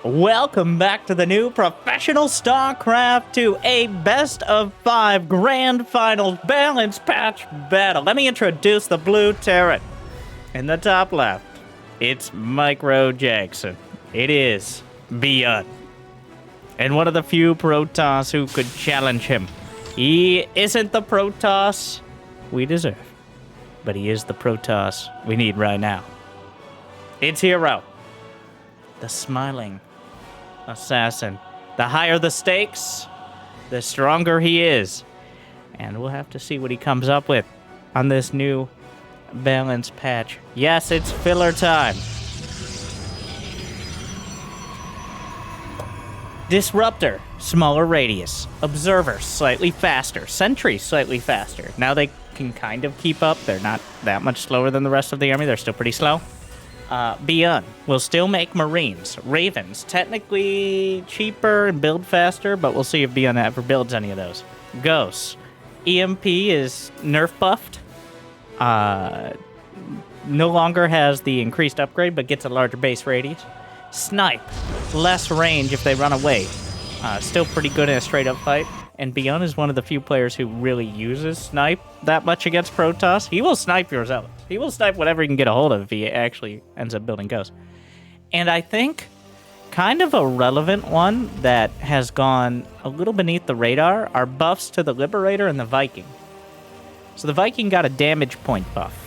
Welcome back to the new Professional StarCraft 2, a best of 5 grand finals balance patch battle. Let me introduce the blue Terran. In the top left, it's Micro Jackson. It is ByuN. And one of the few Protoss who could challenge him. He isn't the Protoss we deserve, but he is the Protoss we need right now. It's herO, the smiling assassin. The higher the stakes, the stronger he is. And we'll have to see what he comes up with on this new balance patch. Yes, it's filler time. Disruptor, smaller radius. Observer, slightly faster. Sentry, slightly faster. Now they can kind of keep up. They're not that much slower than the rest of the army. They're still pretty slow. ByuN will still make Marines. Ravens, technically cheaper and build faster, but we'll see if ByuN ever builds any of those. Ghosts. EMP is nerf buffed. No longer has the increased upgrade, but gets a larger base radius. Snipe, less range if they run away. Still pretty good in a straight-up fight. And ByuN is one of the few players who really uses Snipe that much against Protoss. He will snipe your zealots. He will snipe whatever he can get a hold of if he actually ends up building Ghosts. And I think kind of a relevant one that has gone a little beneath the radar are buffs to the Liberator and the Viking. So the Viking got a damage point buff.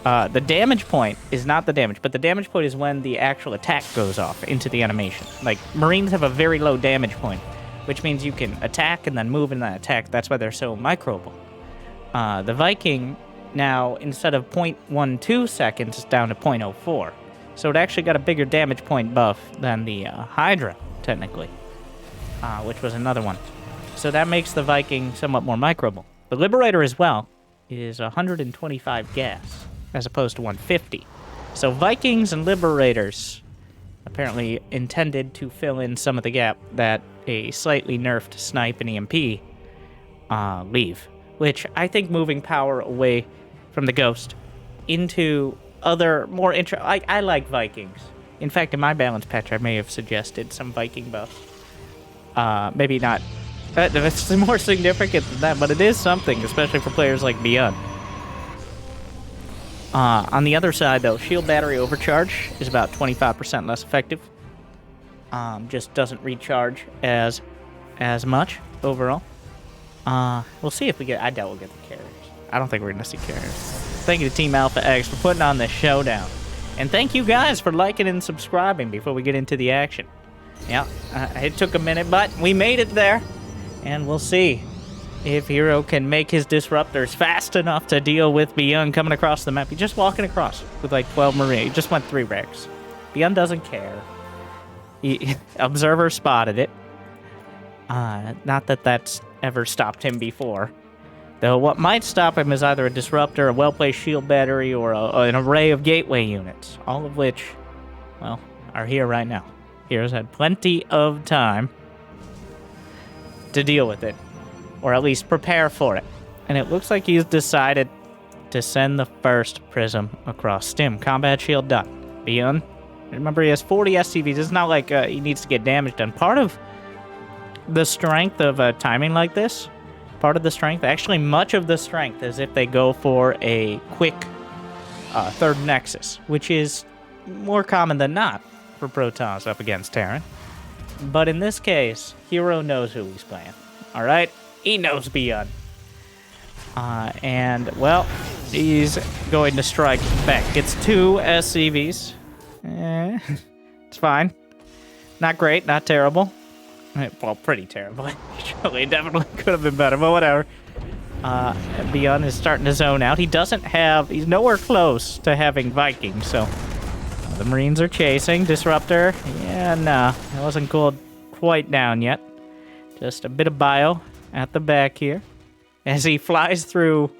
The damage point is not the damage, but the damage point is when the actual attack goes off into the animation. Like, Marines have a very low damage point, which means you can attack and then move in that attack. That's why they're so microable. The Viking, now, instead of 0.12 seconds, is down to 0.04. So it actually got a bigger damage point buff than the Hydra, technically, which was another one. So that makes the Viking somewhat more microable. The Liberator as well is 125 gas, as opposed to 150. So Vikings and Liberators apparently intended to fill in some of the gap that a slightly nerfed Snipe and EMP leave, which I think moving power away from the Ghost into other more I like Vikings. In fact, in my balance patch, I may have suggested some Viking buffs. Maybe not. It's more significant than that, but it is something, especially for players like ByuN. On the other side, though, shield battery overcharge is about 25% less effective. Just doesn't recharge as much overall. We'll see if we get... I doubt we'll get the carriers. I don't think we're going to see carriers. Thank you to Team AlphaX for putting on this showdown. And thank you guys for liking and subscribing before we get into the action. Yeah, it took a minute, but we made it there. And we'll see if herO can make his disruptors fast enough to deal with ByuN coming across the map. He's just walking across with like 12 Marines. He just went 3 wrecks. ByuN doesn't care. Observer spotted it. Not that that's ever stopped him before. Though what might stop him is either a disruptor, a well-placed shield battery, or an array of gateway units. All of which, well, are here right now. herO's had plenty of time to deal with it. Or at least prepare for it. And it looks like he's decided to send the first prism across Stim. Combat shield done. ByuN, remember he has 40 SCVs. It's not like he needs to get damage done. Part of the strength of timing like this, actually much of the strength, is if they go for a quick third Nexus, which is more common than not for Protoss up against Terran. But in this case, herO knows who he's playing. All right? He knows ByuN. And, well, he's going to strike back. Gets 2 SCVs. It's fine. Not great, not terrible. Well, pretty terrible. Actually, definitely could have been better, but whatever. ByuN is starting to zone out. He's nowhere close to having Vikings, so the Marines are chasing. Disruptor, yeah, no, it wasn't cooled quite down yet. Just a bit of bio at the back here as he flies through,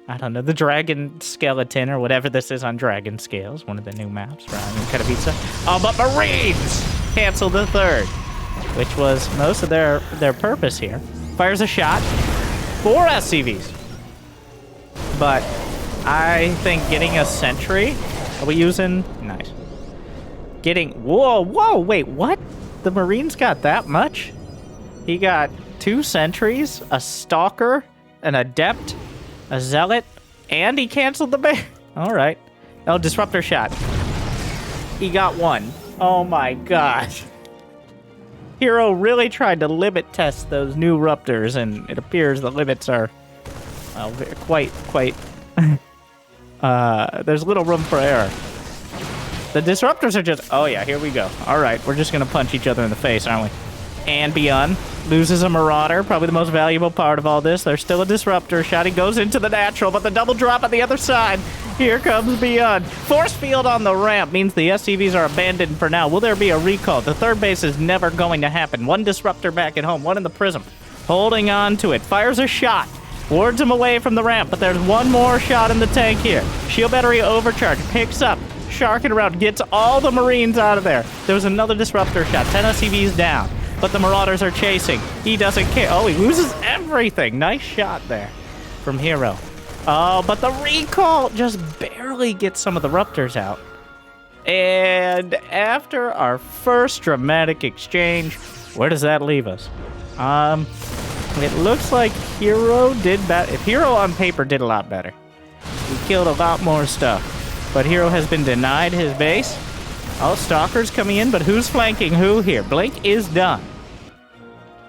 I don't know, the dragon skeleton or whatever this is on Dragon Scales, one of the new maps around in Katowice. Oh, but Marines cancel the third, which was most of their purpose here. Fires a shot, 4 SCVs. But I think getting a sentry, are we using? Nice. Whoa, wait, what? the Marines got that much? He got 2 sentries, a stalker, an adept, a zealot, and he canceled the base. All right. Oh, disruptor shot. He got 1. Oh my gosh. herO really tried to limit test those new Ruptors, and it appears the limits are, well, quite, there's little room for error. The disruptors are just, oh yeah, here we go. All right, we're just gonna punch each other in the face, aren't we? And ByuN loses a Marauder, probably the most valuable part of all this. There's still a disruptor shot. He goes into the natural, but the double drop on the other side. Here comes ByuN. Force field on the ramp means the SCVs are abandoned for now. Will there be a recall? The third base is never going to happen. 1 disruptor back at home, 1 in the prism. Holding on to it, fires a shot. Wards him away from the ramp, but there's 1 more shot in the tank here. Shield battery overcharge, picks up. Sharking around, gets all the Marines out of there. There was another disruptor shot, 10 SCVs down. But the Marauders are chasing. He doesn't care. Oh, he loses everything. Nice shot there from herO. Oh, but the recall just barely gets some of the Ruptors out. And after our first dramatic exchange, where does that leave us? It looks like herO did better. If herO on paper did a lot better. He killed a lot more stuff. But herO has been denied his base. Oh, Stalker's coming in, but who's flanking who here? Blink is done.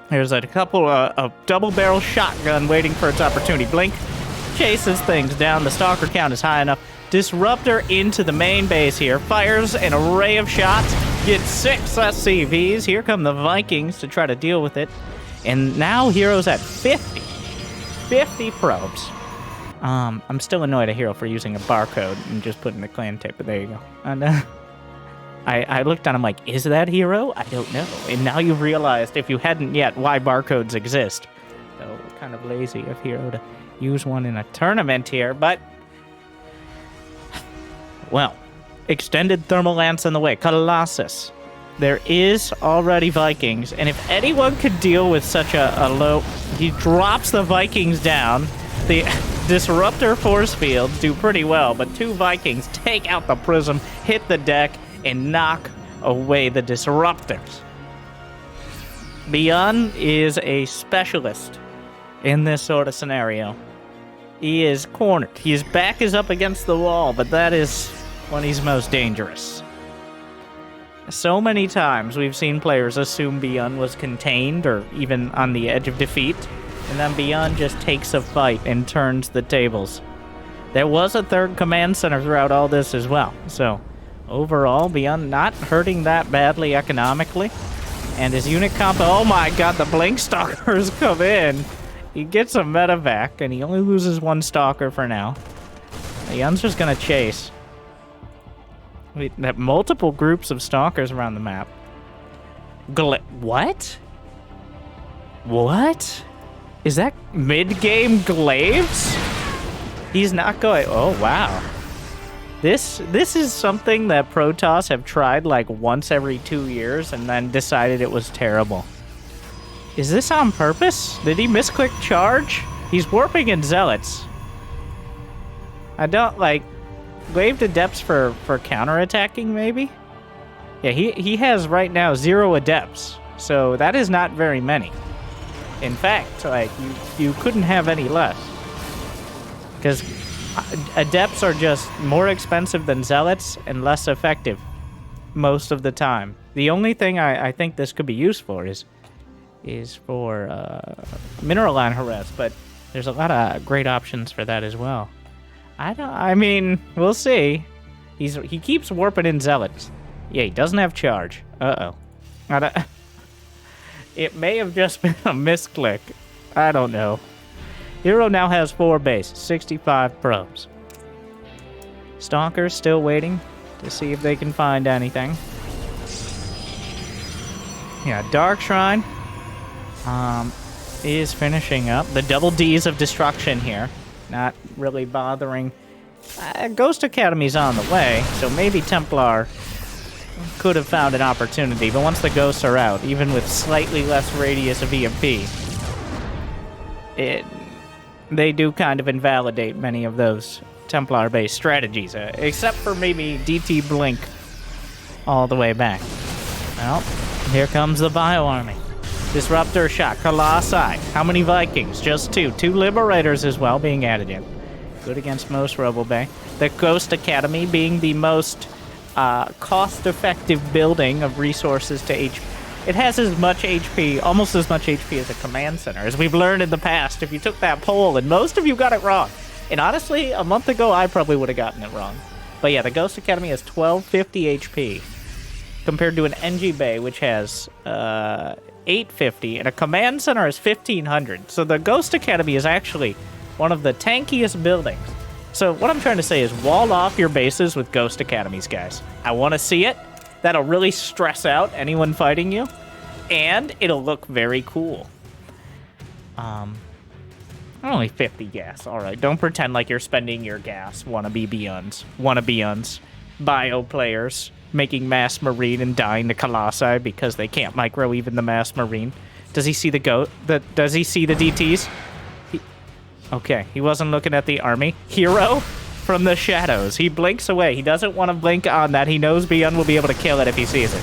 There's a couple of double-barrel shotgun waiting for its opportunity. Blink chases things down. The Stalker count is high enough. Disruptor into the main base here. Fires an array of shots. Gets 6 SCVs. Here come the Vikings to try to deal with it. And now herO's at 50. 50 probes. I'm still annoyed at herO for using a barcode and just putting the clan tape, but there you go. And I looked on him like, is that herO? I don't know. And now you've realized, if you hadn't yet, why barcodes exist. So, kind of lazy of herO to use one in a tournament here, but... Well, extended thermal lance in the way. Colossus. There is already Vikings, and if anyone could deal with such a low... He drops the Vikings down. The disruptor force fields do pretty well, but 2 Vikings take out the prism, hit the deck, and knock away the disruptors. ByuN is a specialist in this sort of scenario. He is cornered. His back is up against the wall, but that is when he's most dangerous. So many times we've seen players assume ByuN was contained or even on the edge of defeat, and then ByuN just takes a fight and turns the tables. There was a 3rd command center throughout all this as well, so overall, ByuN not hurting that badly economically. And his unit comp, oh my god, the Blink Stalkers come in. He gets a medevac, and he only loses 1 Stalker for now. ByuN's just gonna chase. We have multiple groups of Stalkers around the map. What? What? Is that mid-game Glaives? He's not going... Oh, wow. This is something that Protoss have tried like once every 2 years and then decided it was terrible. Is this on purpose? Did he misclick charge? He's warping in Zealots. I don't like... Wave to Adepts for counterattacking, maybe? Yeah, he has right now 0 Adepts, so that is not very many. In fact, like, you couldn't have any less. Because Adepts are just more expensive than Zealots and less effective most of the time. The only thing I think this could be used for is for Mineral Line Harass, but there's a lot of great options for that as well. I mean, we'll see. He keeps warping in Zealots. Yeah, he doesn't have charge. Uh-oh. It may have just been a misclick. I don't know. herO now has 4 base, 65 probes. Stalkers still waiting to see if they can find anything. Yeah, Dark Shrine is finishing up. The double Ds of destruction here. Not really bothering. Ghost Academy's on the way, so maybe Templar could have found an opportunity, but once the ghosts are out, even with slightly less radius of EMP, they do kind of invalidate many of those Templar-based strategies, except for maybe DT Blink all the way back. Well, Here comes the Bio Army. Disruptor shot, Colossi. How many Vikings? Just 2. 2 Liberators as well being added in. Good against most RoboBay. The Ghost Academy being the most cost-effective building of resources to HP. It has as much HP, almost as much HP as a command center. As we've learned in the past, if you took that poll, and most of you got it wrong. And honestly, a month ago, I probably would have gotten it wrong. But yeah, the Ghost Academy has 1250 HP compared to an NG Bay, which has 850, and a command center is 1500. So the Ghost Academy is actually one of the tankiest buildings. So what I'm trying to say is wall off your bases with Ghost Academies, guys. I want to see it. That'll really stress out anyone fighting you, and it'll look very cool. Only 50 gas. All right, don't pretend like you're spending your gas. Wannabe ByuNs. Bio players making mass marine and dying to Colossi because they can't micro even the mass marine. Does he see the does he see the DTs? Okay, he wasn't looking at the army. herO from the shadows. He blinks away. He doesn't want to blink on that. He knows ByuN will be able to kill it if he sees it.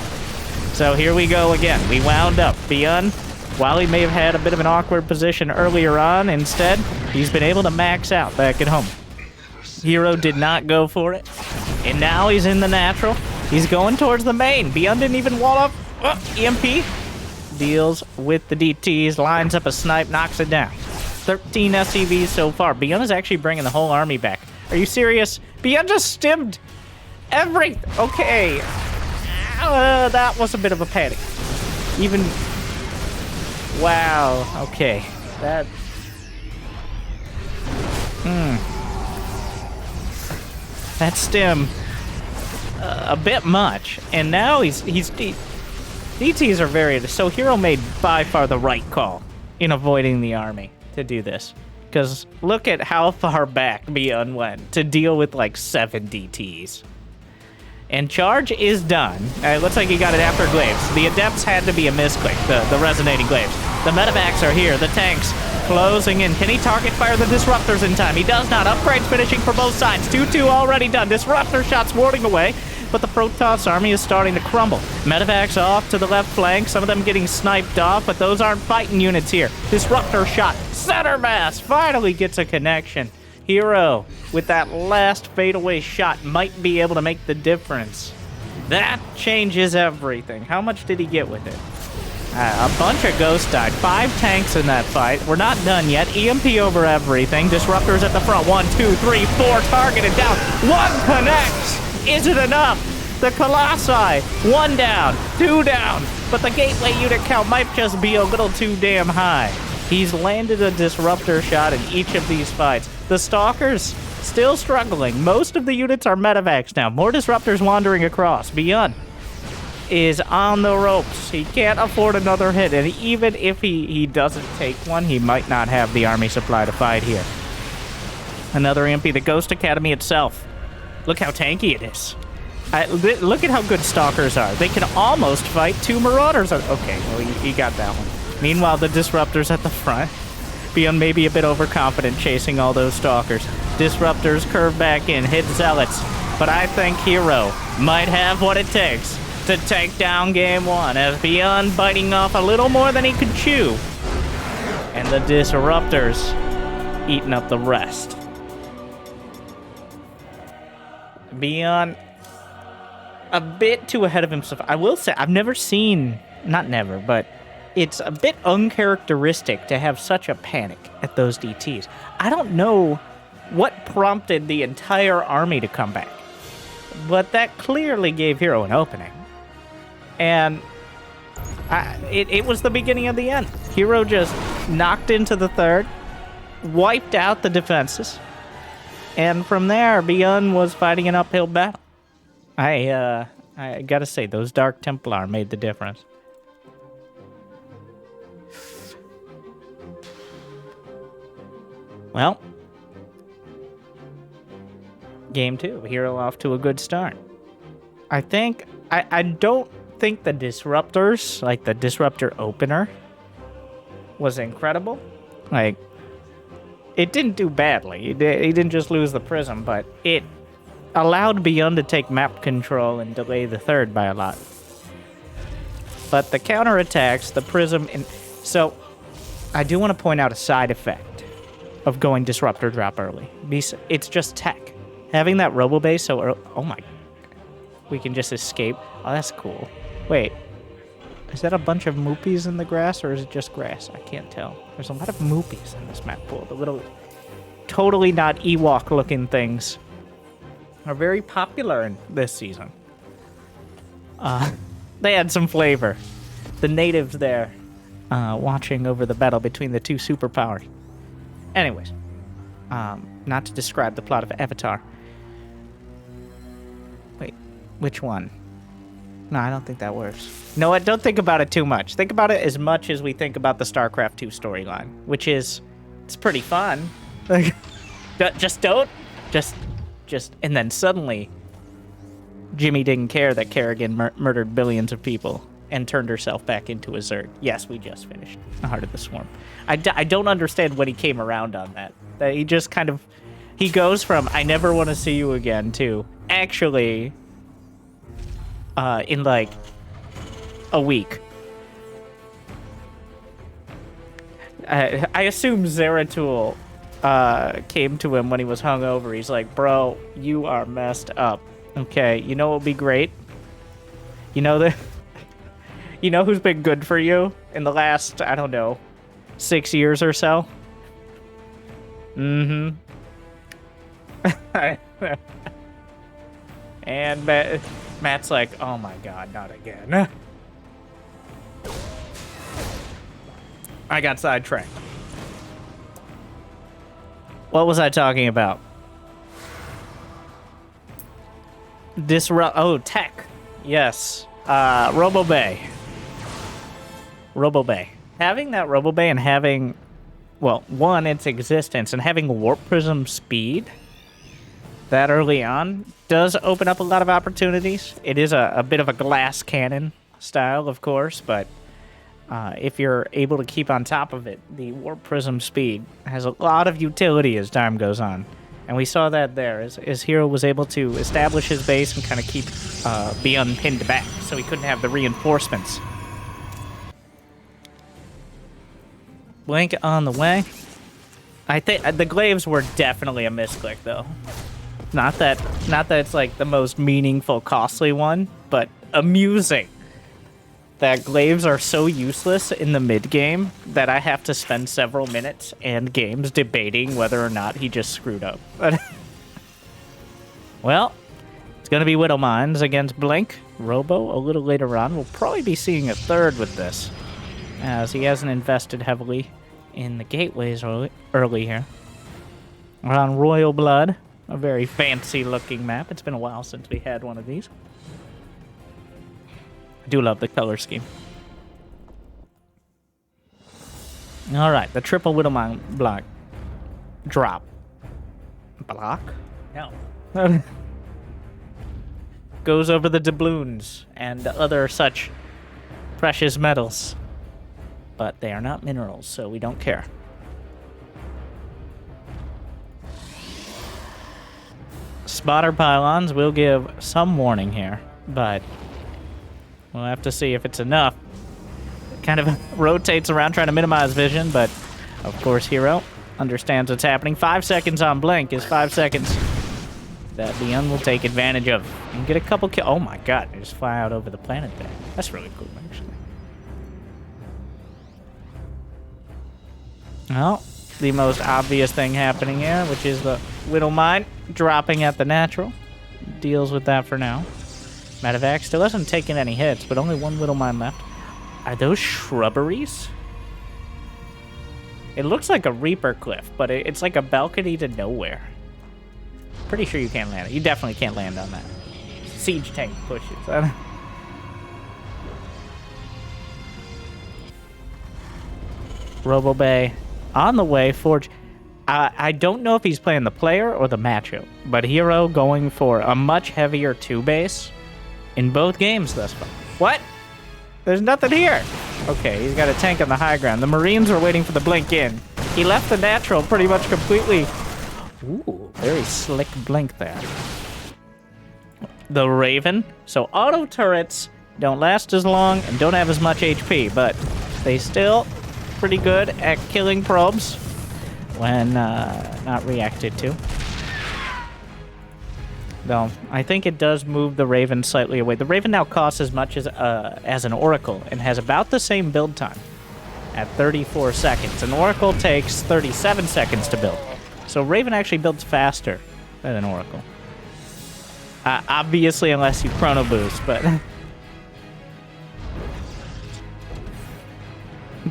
So here we go again. We wound up. ByuN, while he may have had a bit of an awkward position earlier on, instead, he's been able to max out back at home. herO did not go for it. And now he's in the natural. He's going towards the main. ByuN didn't even wall up. EMP deals with the DTs, lines up a snipe, knocks it down. 13 SCVs so far. ByuN is actually bringing the whole army back. Are you serious? ByuN just stimmed everything. Okay. That was a bit of a panic. Even... Wow. Okay. That... That stim... a bit much. And now he's DTs are very... So herO made by far the right call in avoiding the army to do this. Because look at how far back ByuN went to deal with like 7 DTs. And charge is done. It looks like he got it after Glaives. The Adepts had to be a misclick, the resonating Glaives. The Medevacs are here, the tanks closing in. Can he target fire the Disruptors in time? He does not. Upgrades finishing for both sides. 2-2 already done. Disruptor shots warding away. But the Protoss army is starting to crumble. Medevacs off to the left flank, some of them getting sniped off, but those aren't fighting units here. Disruptor shot, center mass, finally gets a connection. herO, with that last fadeaway shot, might be able to make the difference. That changes everything. How much did he get with it? A bunch of ghosts died. 5 tanks in that fight. We're not done yet. EMP over everything. Disruptors at the front. 1, 2, 3, 4 targeted down. 1 connects. Is it enough? The Colossi, 1 down, 2 down, but the gateway unit count might just be a little too damn high. He's landed a disruptor shot in each of these fights. The Stalkers still struggling. Most of the units are medevacs now. More disruptors wandering across. ByuN is on the ropes. He can't afford another hit, and even if he doesn't take one, he might not have the army supply to fight here. Another EMP, the Ghost Academy itself. Look how tanky it is. Look at how good Stalkers are. They can almost fight 2 Marauders. Okay, well, he got that one. Meanwhile, the Disruptors at the front. ByuN may be a bit overconfident chasing all those Stalkers. Disruptors curve back in, hit Zealots. But I think herO might have what it takes to take down Game 1, as ByuN biting off a little more than he could chew. And the Disruptors eating up the rest. ByuN a bit too ahead of himself. I will say, I've never seen, not never, but it's a bit uncharacteristic to have such a panic at those DTs. I don't know what prompted the entire army to come back, but that clearly gave herO an opening. And it was the beginning of the end. herO just knocked into the third, wiped out the defenses, and from there, ByuN was fighting an uphill battle. I gotta say, those Dark Templar made the difference. Well, Game 2, herO off to a good start. I don't think the Disruptors, like the Disruptor opener, was incredible. Like, it didn't do badly. He didn't just lose the Prism, but it allowed ByuN to take map control and delay the third by a lot. But the counterattacks, the prism, and so I do want to point out a side effect of going disruptor drop early. It's just tech. Having that robo base so early, oh my, we can just escape. Oh, that's cool. Wait, is that a bunch of moopies in the grass or is it just grass? I can't tell. There's a lot of moopies in this map pool. The little, totally not Ewok looking things are very popular in this season. They had some flavor. The natives there watching over the battle between the two superpowers. Anyways, not to describe the plot of Avatar. Wait, which one? No, I don't think that works. No, what? Don't think about it too much. Think about it as much as we think about the StarCraft 2 storyline, which is, it's pretty fun. Like, just don't. Just, and then suddenly, Jimmy didn't care that Kerrigan murdered billions of people and turned herself back into a Zerg. Yes, we just finished the Heart of the Swarm. I don't understand when he came around on that. That he just kind of, he goes from, I never want to see you again, to, actually, in like a week. I assume Zeratul came to him when he was hungover. He's like, bro, you are messed up. Okay, you know what would be great? You know that? You know who's been good for you in the last, I don't know, 6 years or so? Mm-hmm. And Matt's like, oh my god, not again. I got sidetracked. What was I talking about? Oh, tech. Yes. Robo Bay. Robo Bay. Having that Robo Bay and having, well, one, its existence, and having Warp Prism speed that early on does open up a lot of opportunities. It is a bit of a glass cannon style, of course, but if you're able to keep on top of it, the Warp Prism speed has a lot of utility as time goes on. And we saw that there, as herO was able to establish his base and kind of keep ByuN pinned back, so he couldn't have the reinforcements. Blink on the way. I think the glaives were definitely a misclick, though. Not that it's like the most meaningful, costly one, but amusing. That glaives are so useless in the mid-game that I have to spend several minutes and games debating whether or not he just screwed up. Well, it's going to be Widow Mines against Blink. Robo, a little later on. We'll probably be seeing a third with this, as he hasn't invested heavily in the gateways early here. We're on Royal Blood, a very fancy-looking map. It's been a while since we had one of these. I do love the color scheme. Alright, the triple Widowmine block. Drop. Block? No. Goes over the doubloons and other such precious metals. But they are not minerals, so we don't care. Spotter pylons will give some warning here, but we'll have to see if it's enough. It kind of rotates around trying to minimize vision, but of course herO understands what's happening. 5 seconds on Blink is 5 seconds that ByuN will take advantage of and get a couple kills. Oh my god, they just fly out over the planet there. That's really cool, actually. Well, the most obvious thing happening here, which is the Widow Mine dropping at the natural. Deals with that for now. Medevac still hasn't taken any hits, but only one Widow Mine left. Are those shrubberies? It looks like a Reaper Cliff, but it's like a balcony to nowhere. Pretty sure you can't land it. You definitely can't land on that. Siege tank pushes. Robo Bay on the way. Forge. I don't know if he's playing the player or the matchup, but herO going for a much heavier 2 base in both games thus far. What? There's nothing here. Okay, he's got a tank on the high ground. The Marines were waiting for the Blink in. He left the natural pretty much completely. Ooh, very slick Blink there. The Raven. So auto turrets don't last as long and don't have as much HP, but they still pretty good at killing probes when not reacted to. Though, I think it does move the Raven slightly away. The Raven now costs as much as an Oracle and has about the same build time at 34 seconds. An Oracle takes 37 seconds to build. So Raven actually builds faster than an Oracle. Obviously, unless you Chrono Boost, but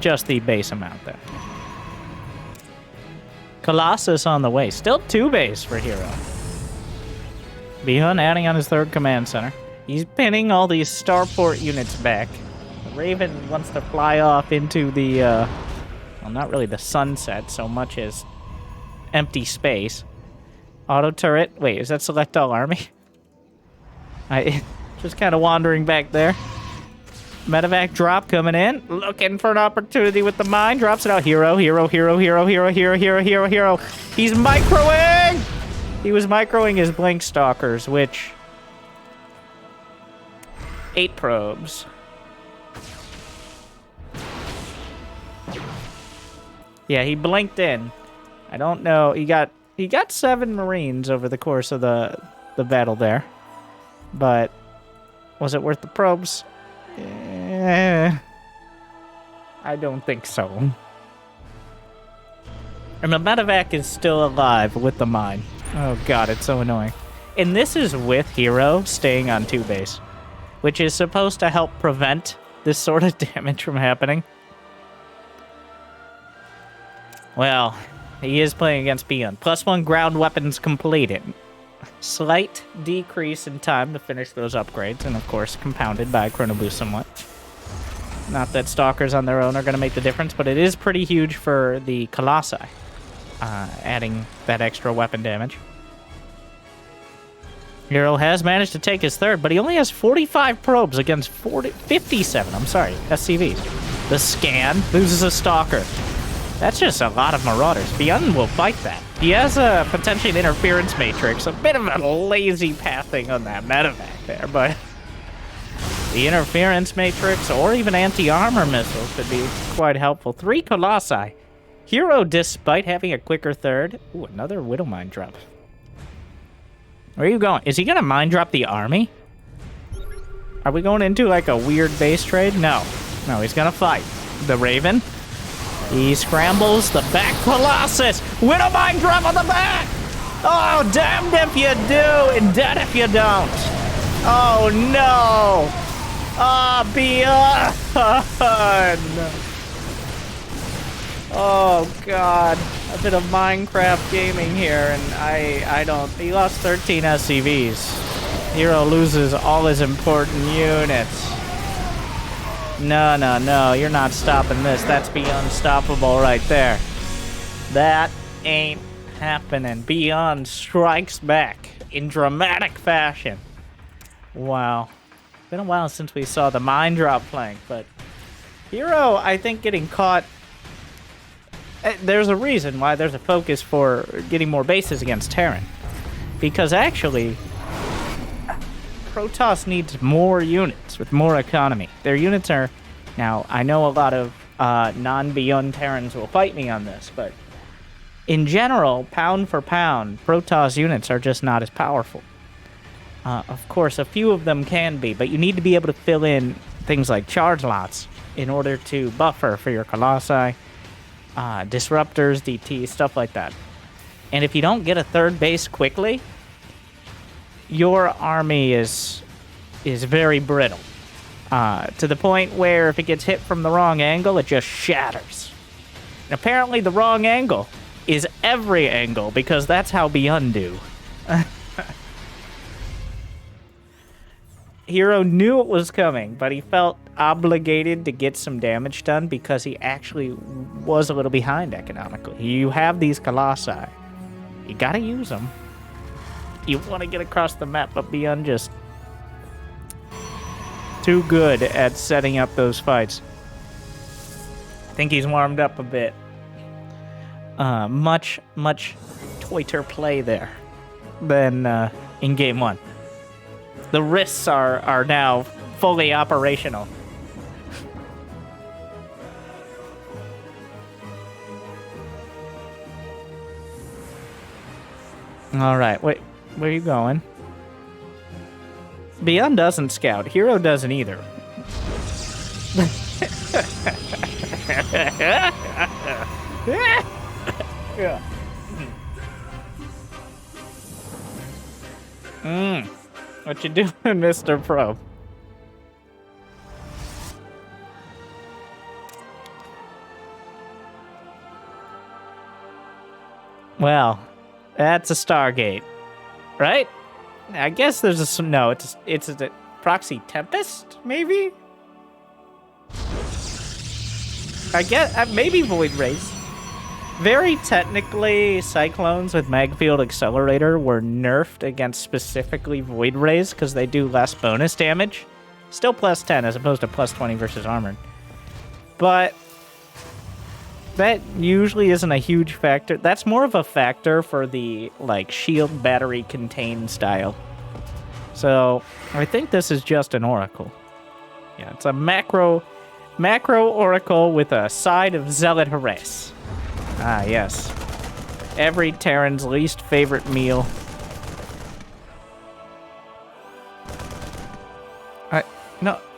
just the base amount there. Colossus on the way. Still 2 base for herO. ByuN adding on his 3rd command center. He's pinning all these starport units back. The Raven wants to fly off into the, well, not really the sunset so much as empty space. Auto turret. Wait, is that select all army? I just kind of wandering back there. Medevac drop coming in. Looking for an opportunity with the mine. Drops it out. herO. He's microing! He was microing his Blink Stalkers, which... 8 probes. Yeah, he blinked in. I don't know. He got 7 Marines over the course of the battle there. But was it worth the probes? I don't think so. And the medevac is still alive with the mine. Oh god, it's so annoying. And this is with herO staying on 2 base, which is supposed to help prevent this sort of damage from happening. Well, he is playing against ByuN. +1 ground weapons completed. Slight decrease in time to finish those upgrades, and of course compounded by Chrono Boost somewhat. Not that Stalkers on their own are going to make the difference, but it is pretty huge for the Colossi, adding that extra weapon damage. herO has managed to take his 3rd, but he only has 45 probes against 57, SCVs. The scan loses a Stalker. That's just a lot of Marauders. ByuN will fight that. He has potentially an interference matrix, a bit of a lazy pathing on that medevac there, but the interference matrix or even anti-armor missiles could be quite helpful. 3 Colossi. herO, despite having a quicker 3rd... Ooh, another Widow Mine drop. Where are you going? Is he going to mine drop the army? Are we going into like a weird base trade? No. No, he's going to fight. The Raven. He scrambles the back Colossus. Widow Mine drop on the back. Oh, damned if you do and dead if you don't. Oh, no. Ah, ByuN. Oh, God. A bit of Minecraft gaming here, and I don't... He lost 13 SCVs. herO loses all his important units. No, you're not stopping this. That's unstoppable right there. That ain't happening. ByuN strikes back in dramatic fashion. Wow. Been a while since we saw the mine drop flank, but herO, I think, getting caught... There's a reason why there's a focus for getting more bases against Terran. Because actually... Protoss needs more units with more economy. Their units are... Now, I know a lot of non-ByuN Terrans will fight me on this, but in general, pound for pound, Protoss units are just not as powerful. Of course, a few of them can be, but you need to be able to fill in things like charge lots in order to buffer for your Colossi, disruptors, DT, stuff like that. And if you don't get a 3rd base quickly... your army is very brittle. To the point where if it gets hit from the wrong angle, it just shatters. And apparently the wrong angle is every angle, because that's how ByuN do. herO knew it was coming, but he felt obligated to get some damage done because he actually was a little behind economically. You have these Colossi. You gotta use them. You want to get across the map, but ByuN just too good at setting up those fights. I think he's warmed up a bit. Much toiter play there than in Game 1. The risks are now fully operational. All right, wait, where are you going? ByuN doesn't scout. herO doesn't either. Yeah. What you doing, Mr. Pro? Well, that's a Stargate, right? I guess there's a no. It's a proxy Tempest, maybe. I guess maybe Void Rays. Very technically, Cyclones with Magfield Accelerator were nerfed against specifically Void Rays because they do less bonus damage. Still plus 10 as opposed to plus 20 versus Armored. But that usually isn't a huge factor. That's more of a factor for the like shield battery contained style. So I think this is just an Oracle. Yeah, it's a macro Oracle with a side of Zealot Harass. Ah, yes. Every Terran's least favorite meal.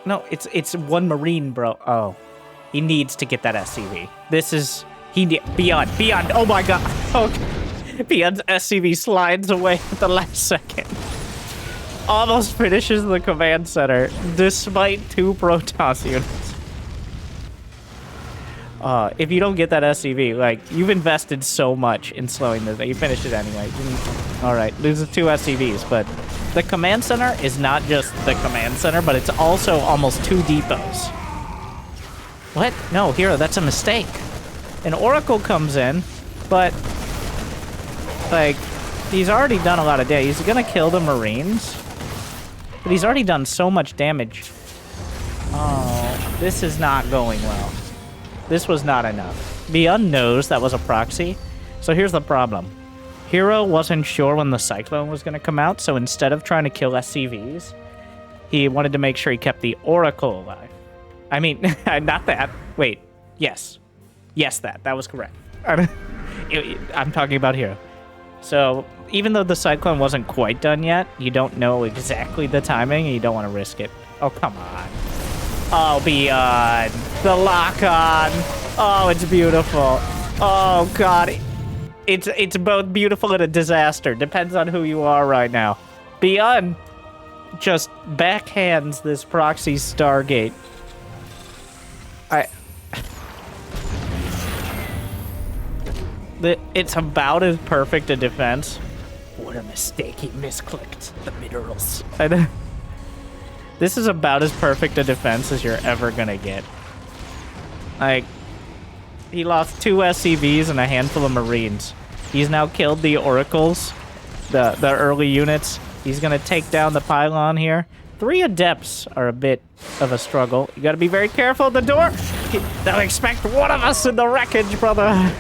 No, it's one Marine, bro. Oh, he needs to get that SCV. This is ByuN. Oh my god. Okay. ByuN's SCV slides away at the last second. Almost finishes the command center, despite 2 Protoss units. If you don't get that SCV, like, you've invested so much in slowing this, you finished it anyway. Alright, loses 2 SCVs, but the command center is not just the command center, but it's also almost 2 depots. What? No, herO, that's a mistake. An Oracle comes in, but, like, he's already done a lot of damage. He's gonna kill the Marines, but he's already done so much damage. Oh, this is not going well. This was not enough. ByuN knows that was a proxy. So here's the problem. herO wasn't sure when the Cyclone was going to come out, so instead of trying to kill SCVs, he wanted to make sure he kept the Oracle alive. I mean, not that. Wait. Yes. Yes, that was correct. I'm talking about herO. So even though the Cyclone wasn't quite done yet, you don't know exactly the timing, and you don't want to risk it. Oh, come on. Oh, ByuN. The lock-on. Oh, it's beautiful. Oh, God. It's both beautiful and a disaster. Depends on who you are right now. ByuN just backhands this proxy Stargate. It's about as perfect a defense. What a mistake. He misclicked the minerals. This is about as perfect a defense as you're ever gonna get. Like, he lost 2 SCVs and a handful of Marines. He's now killed the Oracles, the early units. He's gonna take down the pylon here. 3 Adepts are a bit of a struggle. You gotta be very careful at the door. They'll expect one of us in the wreckage, brother.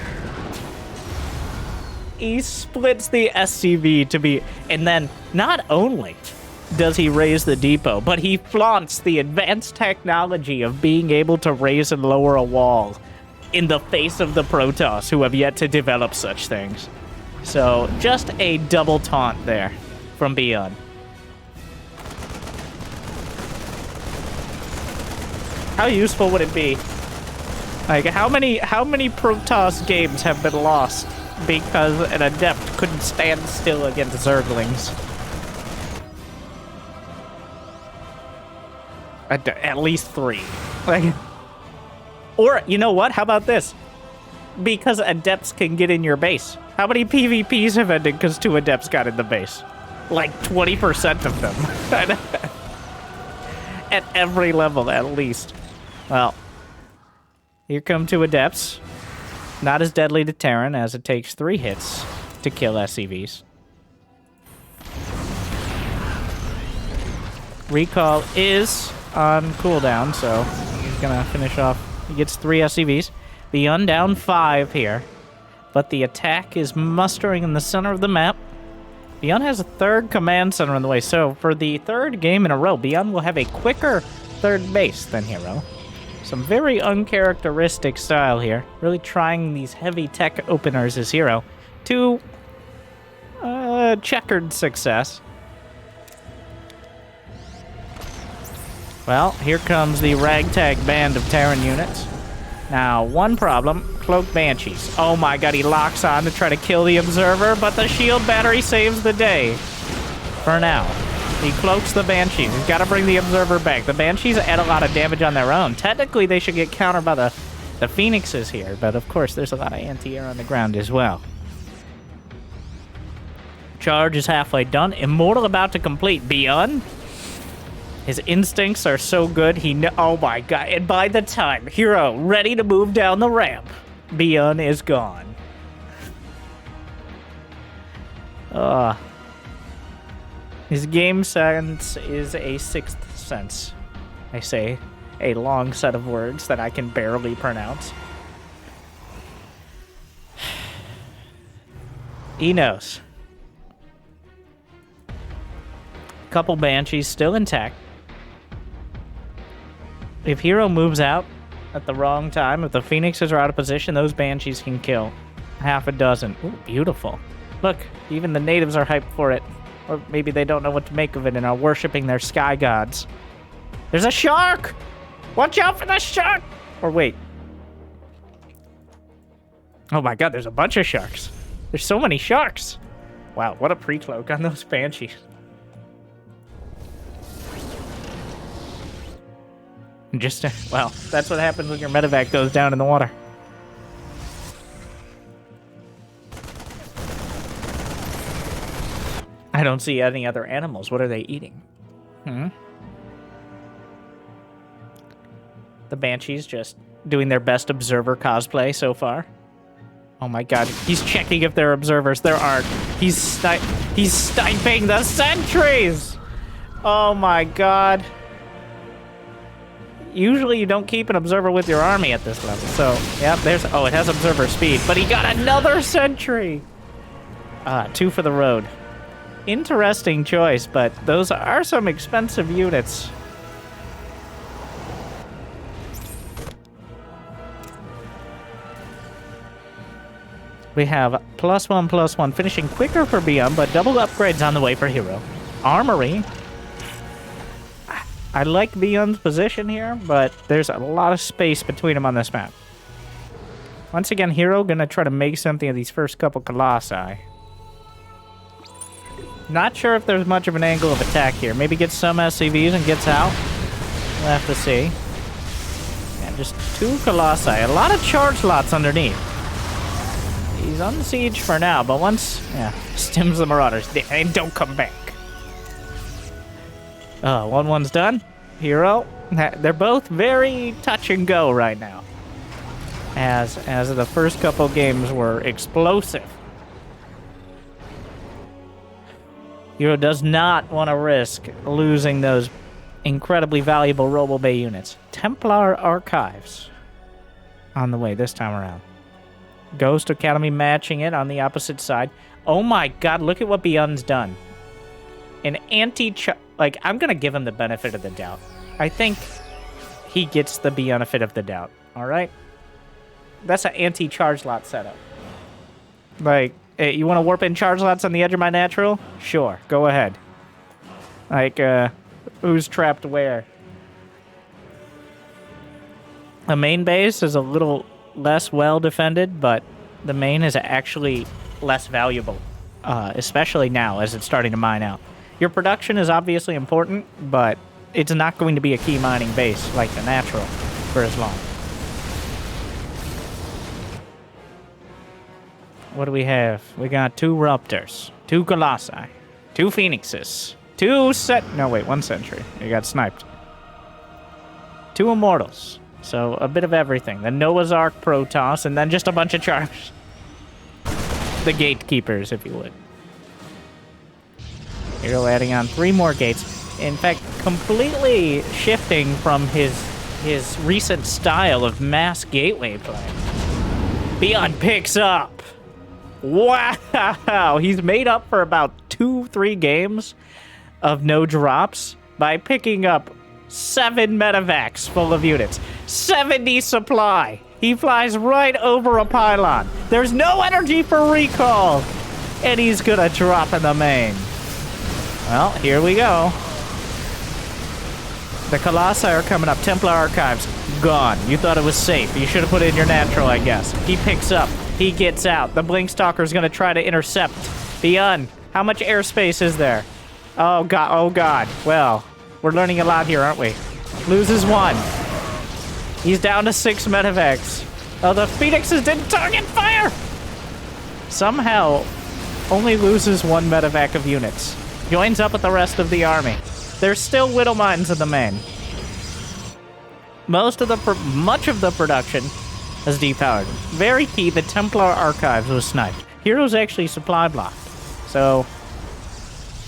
He splits the SCV to be... And then, not only does he raise the depot, but he flaunts the advanced technology of being able to raise and lower a wall in the face of the Protoss, who have yet to develop such things. So, just a double taunt there from ByuN. How useful would it be? Like, how many Protoss games have been lost because an Adept couldn't stand still against Zerglings? At least 3. Like, or, you know what? How about this? Because Adepts can get in your base. How many PvPs have ended because 2 Adepts got in the base? Like 20% of them. At every level, at least. Well, here come 2 Adepts. Not as deadly to Terran, as it takes 3 hits to kill SCVs. Recall is on cooldown, so he's gonna finish off. He gets 3 SCVs. ByuN down 5 here, but the attack is mustering in the center of the map. ByuN has a third command center on the way, so for the third game in a row, ByuN will have a quicker third base than herO. Some very uncharacteristic style here. Really trying these heavy tech openers as herO to checkered success. Well, here comes the ragtag band of Terran units. Now, one problem, Cloaked Banshees. Oh my god, he locks on to try to kill the Observer, but the shield battery saves the day. For now. He cloaks the Banshees. He's got to bring the Observer back. The Banshees add a lot of damage on their own. Technically, they should get countered by the Phoenixes here, but of course, there's a lot of anti-air on the ground as well. Charge is halfway done. Immortal about to complete. ByuN. His instincts are so good, oh my god. And by the time herO ready to move down the ramp, ByuN is gone. His game sense is a sixth sense. I say a long set of words that I can barely pronounce. He knows. Couple Banshees still intact. If herO moves out at the wrong time, if the Phoenixes are out of position, those Banshees can kill half a dozen. Ooh, beautiful. Look, even the natives are hyped for it. Or maybe they don't know what to make of it and are worshipping their sky gods. There's a shark! Watch out for the shark! Or wait. Oh my god, there's a bunch of sharks. There's so many sharks. Wow, what a pre-cloak on those Banshees. Just, well, that's what happens when your medevac goes down in the water. I don't see any other animals. What are they eating? The Banshees just doing their best observer cosplay so far. Oh my god, he's checking if there are observers. There aren't. He's sniping the sentries! Oh my god. Usually you don't keep an observer with your army at this level. So, yeah, there's... Oh, it has observer speed. But he got another sentry! 2 for the road. Interesting choice, but those are some expensive units. We have +1/+1 finishing quicker for ByuN, but double upgrades on the way for herO. Armory. I like ByuN's position here, but there's a lot of space between them on this map. Once again, herO gonna try to make something of these first couple Colossi. Not sure if there's much of an angle of attack here. Maybe gets some SCVs and gets out. We'll have to see. Yeah, just 2 Colossi. A lot of charge lots underneath. He's on siege for now, but once... Yeah, stims the Marauders. And don't come back. 1-1's done. herO. They're both very touch and go right now. As the first couple games were explosive. herO does not want to risk losing those incredibly valuable Robo Bay units. Templar Archives on the way this time around. Ghost Academy matching it on the opposite side. Oh my god, look at what ByuN's done. An like, I'm gonna give him the benefit of the doubt. I think he gets the benefit of the doubt, alright? That's an anti-charge lot setup. Like, you want to warp in charge lots on the edge of my natural? Sure, go ahead. Like, who's trapped where? The main base is a little less well defended, but the main is actually less valuable, especially now as it's starting to mine out. Your production is obviously important, but it's not going to be a key mining base like the natural for as long. What do we have? We got 2 Raptors, 2 Colossi, 2 Phoenixes, 1 Sentry. You got sniped. 2 Immortals. So, a bit of everything. The Noah's Ark Protoss, and then just a bunch of charms. The Gatekeepers, if you would. herO adding on 3 more gates. In fact, completely shifting from his recent style of mass gateway play. ByuN picks up. Wow! He's made up for about 2-3 games of no drops by picking up 7 medevacs full of units. 70 supply. He flies right over a pylon. There's no energy for recall. And he's gonna drop in the main. Well, here we go. The Colossi are coming up. Templar Archives, gone. You thought it was safe. You should have put it in your natural, I guess. He picks up. He gets out. The Blink Stalker's gonna try to intercept. ByuN, how much airspace is there? Oh, God. Oh, God. Well, we're learning a lot here, aren't we? Loses 1. He's down to 6 medevacs. Oh, the Phoenixes didn't target fire! Somehow, only loses 1 medevac of units. Joins up with the rest of the army. There's still Widow Mines in the main. Much of the production is depowered. Very key, the Templar Archives was sniped. herO's actually supply blocked. So,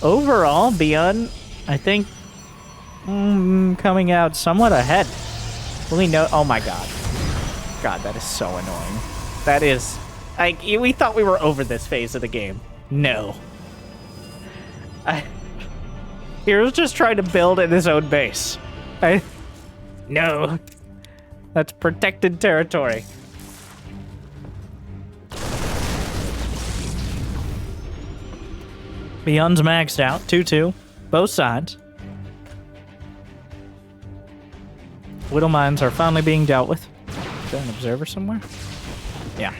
overall, ByuN, I think, coming out somewhat ahead. We know. Oh my God. God, that is so annoying. That is. Like, we thought we were over this phase of the game. No. hero's just trying to build in his own base. No. That's protected territory. ByuN's maxed out. 2-2. Both sides. Widow Mines are finally being dealt with. Is there an observer somewhere? Yeah.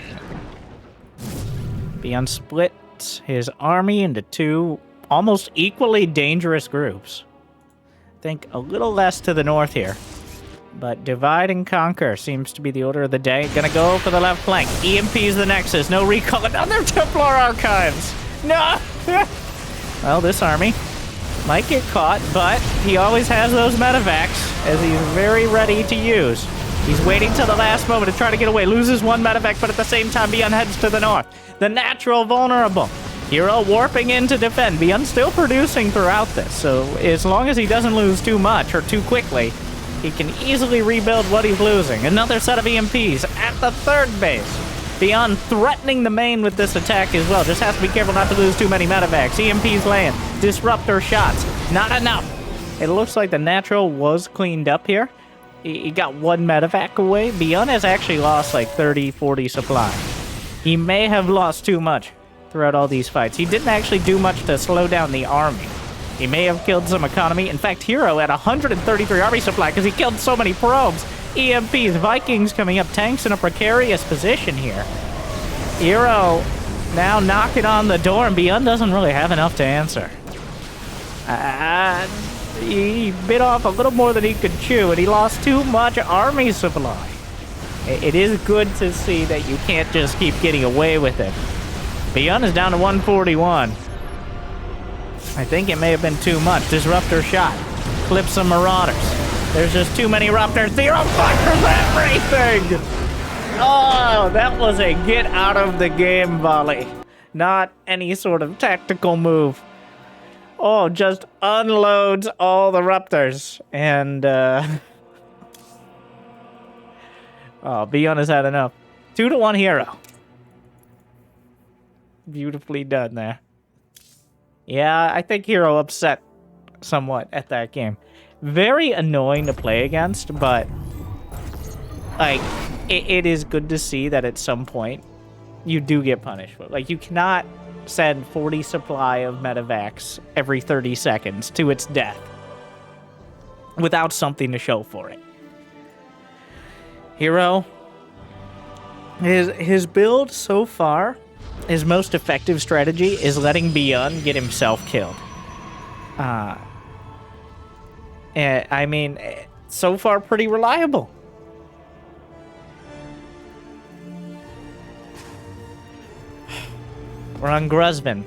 ByuN splits his army into 2 almost equally dangerous groups. I think a little less to the north here. But divide and conquer seems to be the order of the day. Gonna go for the left flank. EMP's the Nexus. No recall. Another Templar Archives. No! Well, this army might get caught, but he always has those medevacs, as he's very ready to use. He's waiting till the last moment to try to get away. Loses 1 medevac, but at the same time, ByuN heads to the north. The natural vulnerable. herO warping in to defend. ByuN still producing throughout this, so as long as he doesn't lose too much or too quickly, he can easily rebuild what he's losing. Another set of EMPs at the 3rd base. ByuN threatening the main with this attack as well. Just has to be careful not to lose too many medevacs. EMPs land. Disruptor shots. Not enough. It looks like the natural was cleaned up here. He got 1 medevac away. ByuN has actually lost like 30, 40 supply. He may have lost too much throughout all these fights. He didn't actually do much to slow down the army. He may have killed some economy. In fact, herO had 133 army supply because he killed so many probes. EMPs, Vikings coming up, tanks in a precarious position here. herO now knocking on the door, and ByuN doesn't really have enough to answer. He bit off a little more than he could chew, and he lost too much army supply. It is good to see that you can't just keep getting away with it. ByuN is down to 141. I think it may have been too much. Disruptor shot. Clip some Marauders. There's just too many Raptors. Zero fuckers everything! Oh, that was a get out of the game volley. Not any sort of tactical move. Oh, just unloads all the Raptors. And, oh, ByuN has had enough. 2-1 herO. Beautifully done there. Yeah, I think herO upset somewhat at that game. Very annoying to play against, but like it is good to see that at some point you do get punished. Like, you cannot send 40 supply of medevacs every 30 seconds to its death without something to show for it. herO, his build so far, his most effective strategy is letting ByuN get himself killed. I mean, so far pretty reliable. We're on Gruzvin,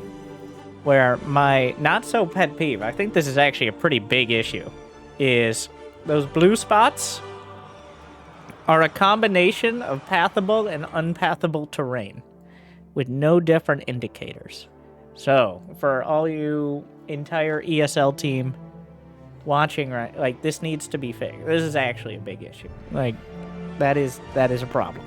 where my not-so-pet peeve, I think this is actually a pretty big issue, is those blue spots are a combination of pathable and unpathable terrain with no different indicators. So, for all you entire ESL team watching, right, like, this needs to be fixed. This is actually a big issue. Like, that is a problem.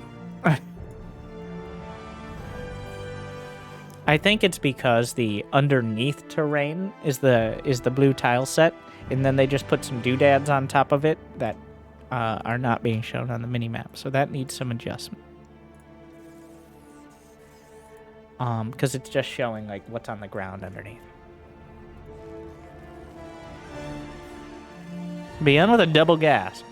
I think it's because the underneath terrain is the blue tile set, and then they just put some doodads on top of it that are not being shown on the minimap. So that needs some adjustment. Because it's just showing like what's on the ground underneath. ByuN with a double gas.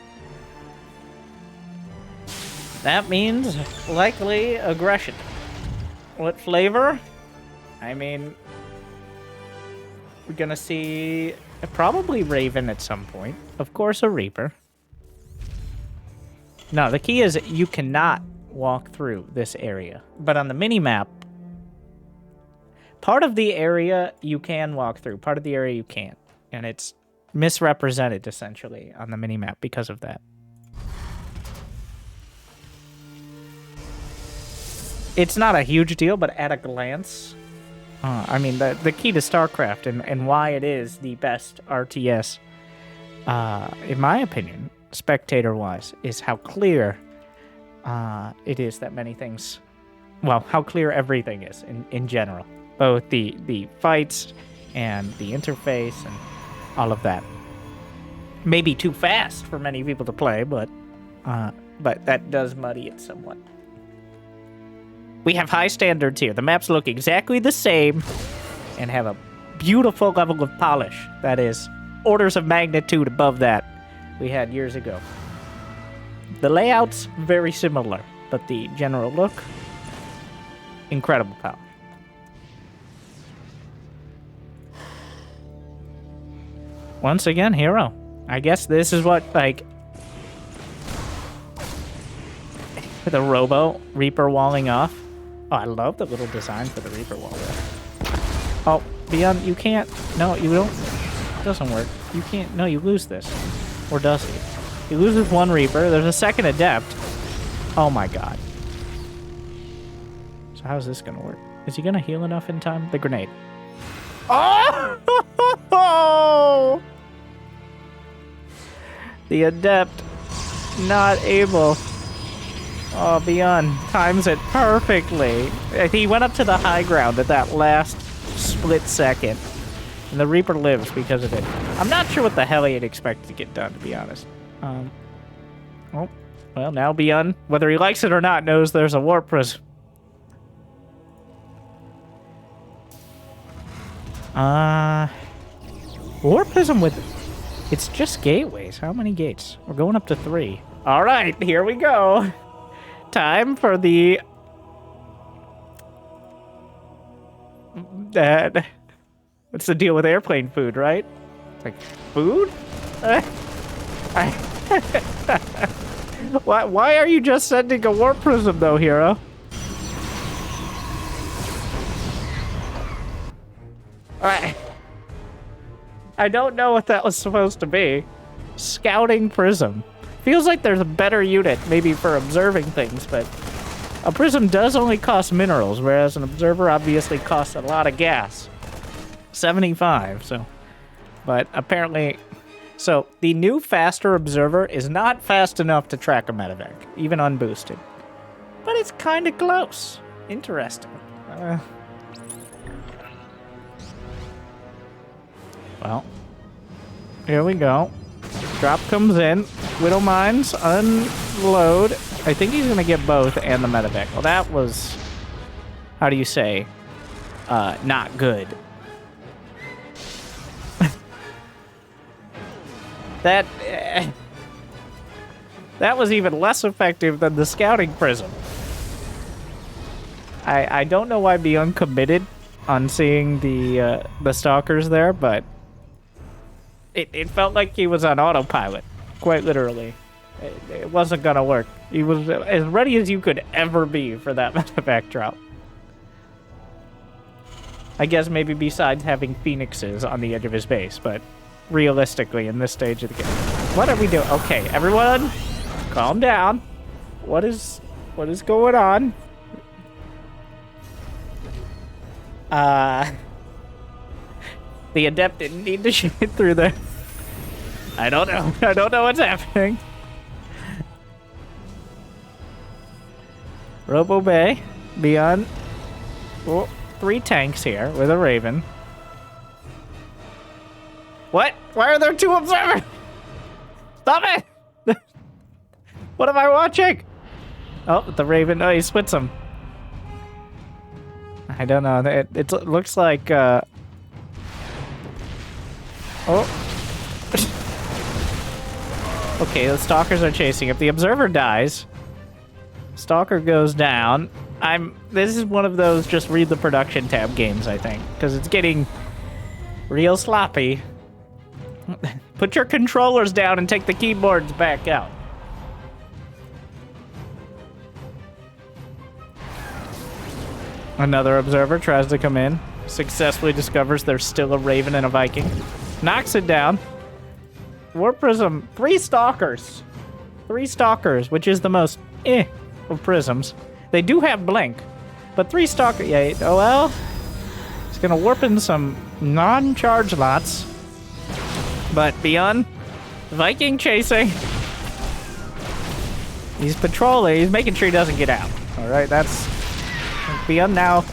That means likely aggression. What flavor? I mean, we're gonna see probably Raven at some point. Of course, a Reaper. No, the key is you cannot walk through this area. But on the minimap, part of the area you can walk through, part of the area you can't. And it's misrepresented, essentially, on the minimap because of that. It's not a huge deal, but at a glance, I mean, the key to StarCraft and why it is the best RTS, in my opinion, spectator-wise, is how clear it is that many things, well, how clear everything is in general. Both the fights and the interface and all of that. Maybe too fast for many people to play, but that does muddy it somewhat. We have high standards here. The maps look exactly the same and have a beautiful level of polish that is orders of magnitude above that we had years ago. The layout's very similar, but the general look, incredible power. Once again, herO. I guess this is what, like, the Robo Reaper walling off. Oh, I love the little design for the Reaper wall there. Oh, ByuN, you can't. No, you don't. It doesn't work. You can't. No, you lose this. Or does he? He loses one Reaper. There's a second Adept. Oh my god. So how's this gonna work? Is he gonna heal enough in time? The grenade. Oh! The Adept not able. Oh, ByuN times it perfectly. He went up to the high ground at that last split second. And the Reaper lives because of it. I'm not sure what the hell he'd expect to get done, to be honest. Oh, well, now ByuN, whether he likes it or not, knows there's a Warp Prism. Warp Prism with... It's just gateways. How many gates? We're going up to 3. All right, here we go. Time for the... What's the deal with airplane food, right? It's like, food? Why are you just sending a Warp Prism, though, herO? I don't know what that was supposed to be. Scouting Prism. Feels like there's a better unit, maybe for observing things, but a Prism does only cost minerals, whereas an Observer obviously costs a lot of gas. 75, so... But apparently... So, the new faster Observer is not fast enough to track a medevac, even unboosted. But it's kind of close. Interesting. Well, here we go. Drop comes in. Widow Mines, unload. I think he's going to get both and the medevac. Well, that was, how do you say, not good. That was even less effective than the Scouting Prism. I don't know why ByuN committed on seeing the Stalkers there, but it felt like he was on autopilot, quite literally. It wasn't gonna work. He was as ready as you could ever be for that medevac drop. I guess maybe besides having Phoenixes on the edge of his base, but realistically in this stage of the game. What are we doing? Okay, everyone, calm down. What is going on? The Adept didn't need to shoot through there. I don't know. I don't know what's happening. Robo Bay, ByuN. Oh, 3 tanks here with a Raven. What? Why are there 2 observers? Stop it! What am I watching? Oh, the Raven. Oh, he splits them. I don't know. It looks like... Oh. Okay, the Stalkers are chasing. If the Observer dies, Stalker goes down. This is one of those just read the production tab games, I think, because it's getting real sloppy. Put your controllers down and take the keyboards back out. Another Observer tries to come in, successfully discovers there's still a Raven and a Viking. Knocks it down. War Prism, 3 Stalkers. 3 Stalkers, which is the most of Prisms. They do have Blink, but 3 Stalkers, yeah, oh well. It's gonna warp in some non-charge lots. But ByuN, Viking chasing. He's patrolling, he's making sure he doesn't get out. Alright, that's ByuN now.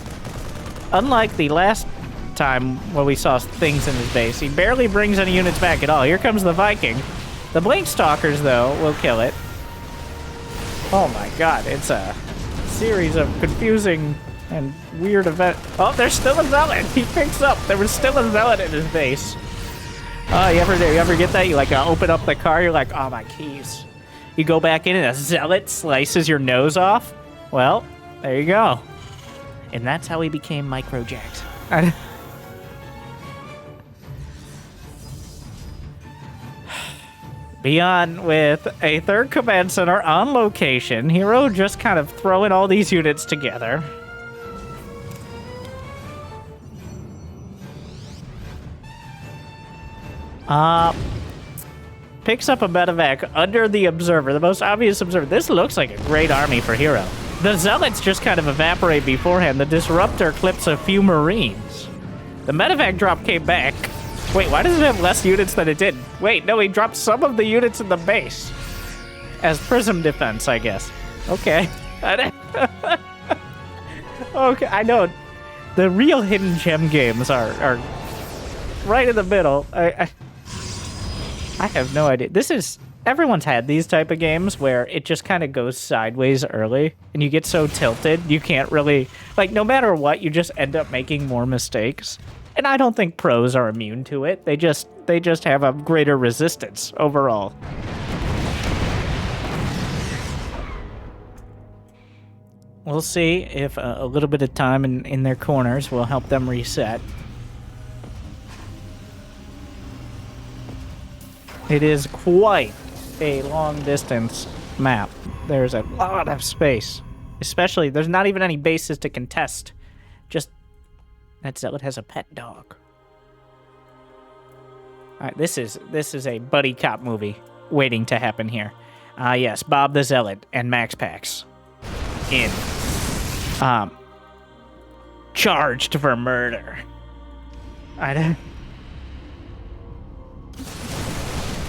Unlike the last time when we saw things in his base, he barely brings any units back at all. Here comes the Viking. The Blink Stalkers, though, will kill it. Oh my god, it's a series of confusing and weird events. Oh, there's still a Zealot! He picks up. There was still a Zealot in his base. Oh, you ever get that? You like open up the car, you're like, oh my keys. You go back in and a Zealot slices your nose off? Well, there you go. And that's how he became microjacked. ByuN with a 3rd command center on location. herO just kind of throwing all these units together. Picks up a medevac under the Observer, the most obvious Observer. This looks like a great army for herO. The Zealots just kind of evaporate beforehand. The Disruptor clips a few Marines. The medevac drop came back. Wait, why does it have less units than it did? Wait, no, he dropped some of the units in the base. As Prism defense, I guess. Okay. Okay, I know. The real hidden gem games are right in the middle. I have no idea. Everyone's had these type of games where it just kind of goes sideways early, and you get so tilted, you can't really... Like, no matter what, you just end up making more mistakes. And I don't think pros are immune to it. They just have a greater resistance overall. We'll see if a little bit of time in their corners will help them reset. It is quite a long distance map. There's a lot of space. Especially, there's not even any bases to contest. Just, that Zealot has a pet dog. Alright, this is a buddy cop movie waiting to happen here. Yes, Bob the Zealot and Max Pax. In. Charged for murder.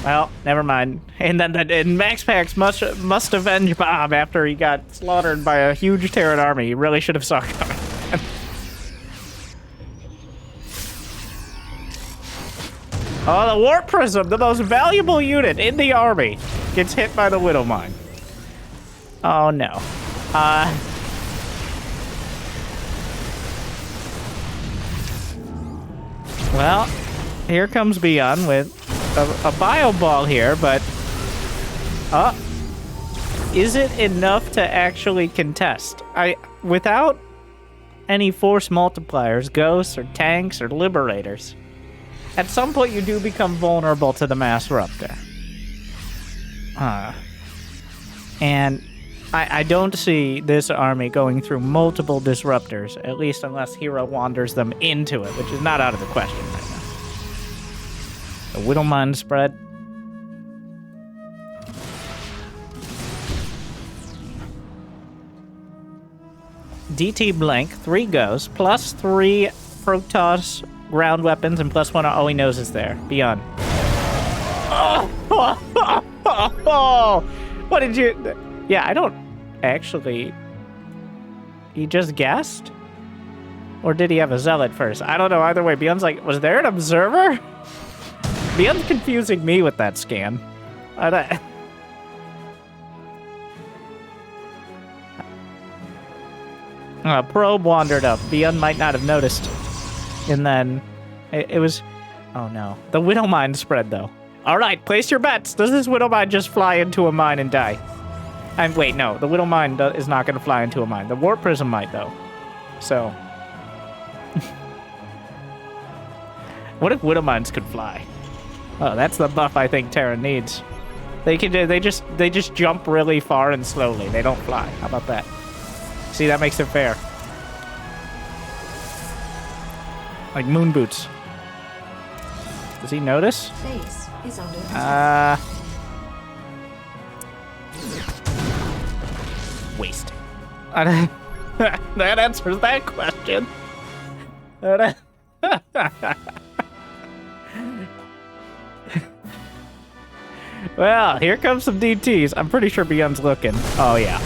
Well, never mind. And then Max Pax must avenge Bob after he got slaughtered by a huge Terran army. He really should have saw it coming. Oh, the Warp Prism, the most valuable unit in the army, gets hit by the Widow Mine. Oh no. Well, here comes ByuN with a bio ball here, but is it enough to actually contest? Without any force multipliers, ghosts or tanks or liberators, at some point you do become vulnerable to the Mass Ruptor. And I don't see this army going through multiple disruptors, at least unless herO wanders them into it, which is not out of the question right now. The Widowmine spread. DT blank, 3 ghosts, plus 3 Protoss ground weapons, and plus 1 all he knows is there. ByuN. Oh! What did you... Yeah, I don't actually... You just guessed? Or did he have a zealot first? I don't know. Either way, ByuN's like, was there an observer? ByuN's confusing me with that scan. I don't... Probe wandered up. ByuN might not have noticed. And then it was... Oh no. The Widow Mine spread though. Alright, place your bets. Does this Widow Mine just fly into a mine and die? And wait, no. The Widow Mine is not going to fly into a mine. The Warp Prism might though. So... What if Widow Mines could fly? Oh, that's the buff I think Terran needs. They just jump really far and slowly. They don't fly. How about that? See, that makes it fair. Like moon boots. Does he notice? Base is under attack. Waste. That answers that question. Well, here comes some DTs. I'm pretty sure ByuN's looking. Oh, yeah.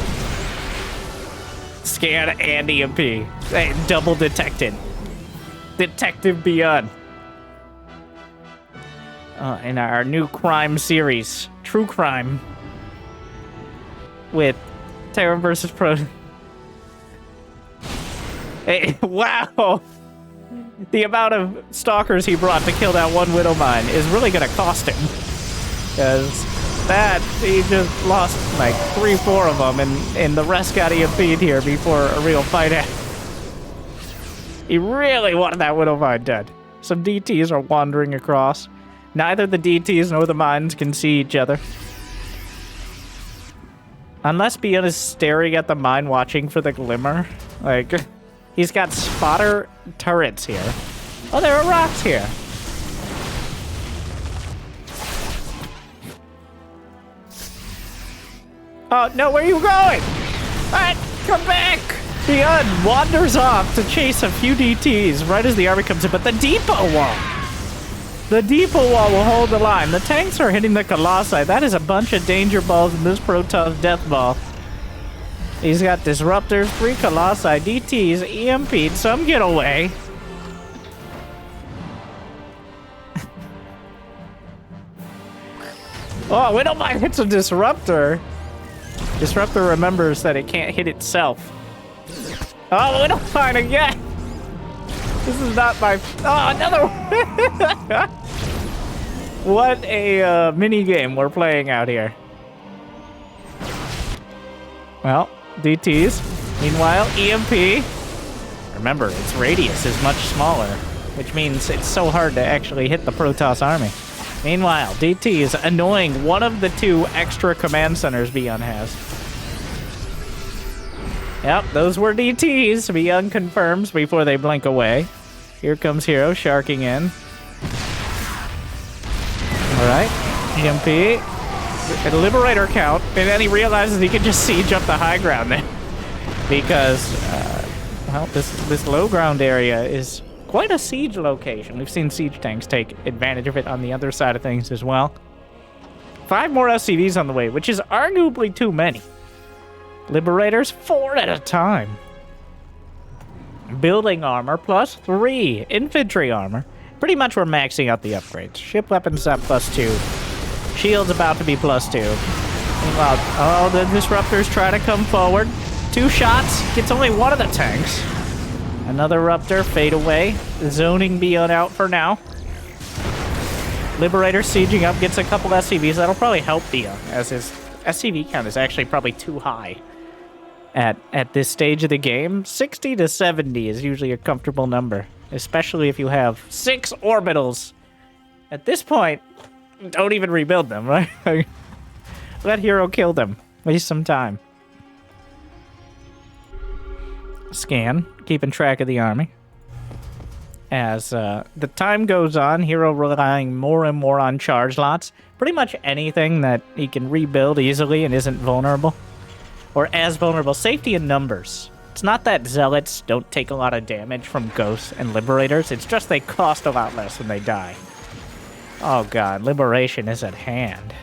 Scan and EMP. Hey, double detected. Detective ByuN. In our new crime series, True Crime, with Terran versus Protoss. Hey, wow! The amount of stalkers he brought to kill that one Widow Mine is really gonna cost him. Because that, he just lost like 3-4 of them, and the rest got EMP'd here before a real fight happened. He really wanted that Widow Mine dead. Some DTs are wandering across. Neither the DTs nor the mines can see each other. Unless ByuN is staring at the mine watching for the glimmer. Like, he's got spotter turrets here. Oh, there are rocks here. Oh, no, where are you going? Alright, come back! ByuN wanders off to chase a few DTs right as the army comes in, but the depot wall! The depot wall will hold the line. The tanks are hitting the Colossi. That is a bunch of danger balls in this Protoss death ball. He's got disruptors, 3 Colossi, DTs, EMP'd, some get away. Oh, Widow Mine hits a disruptor. Disruptor remembers that it can't hit itself. Oh, Widow Mine again! This is not my... Oh, another one! What a mini game we're playing out here. Well, DTs. Meanwhile, EMP. Remember, its radius is much smaller, which means it's so hard to actually hit the Protoss army. Meanwhile, DT is annoying one of the 2 extra command centers ByuN has. Yep, those were DTs. ByuN confirms before they blink away. Here comes herO sharking in. Alright, EMP. A Liberator count, and then he realizes he can just siege up the high ground there. Because, well, this low ground area is quite a siege location. We've seen siege tanks take advantage of it on the other side of things as well. 5 more SCVs on the way, which is arguably too many. Liberators, 4 at a time. Building armor plus 3. Infantry armor. Pretty much we're maxing out the upgrades. Ship weapons at +2. Shields about to be +2. Meanwhile, oh, the disruptors try to come forward. 2 shots. Gets only 1 of the tanks. Another Ruptor, fade away. Zoning ByuN out for now. Liberator sieging up, gets a couple SCVs. That'll probably help ByuN, as his SCV count is actually probably too high at this stage of the game. 60 to 70 is usually a comfortable number, especially if you have 6 orbitals. At this point, don't even rebuild them, right? Let herO kill them. Waste some time. Scan, keeping track of the army. As the time goes on, herO relying more and more on charge lots. Pretty much anything that he can rebuild easily and isn't vulnerable. Or as vulnerable. Safety in numbers. It's not that zealots don't take a lot of damage from ghosts and liberators. It's just they cost a lot less when they die. Oh god, liberation is at hand.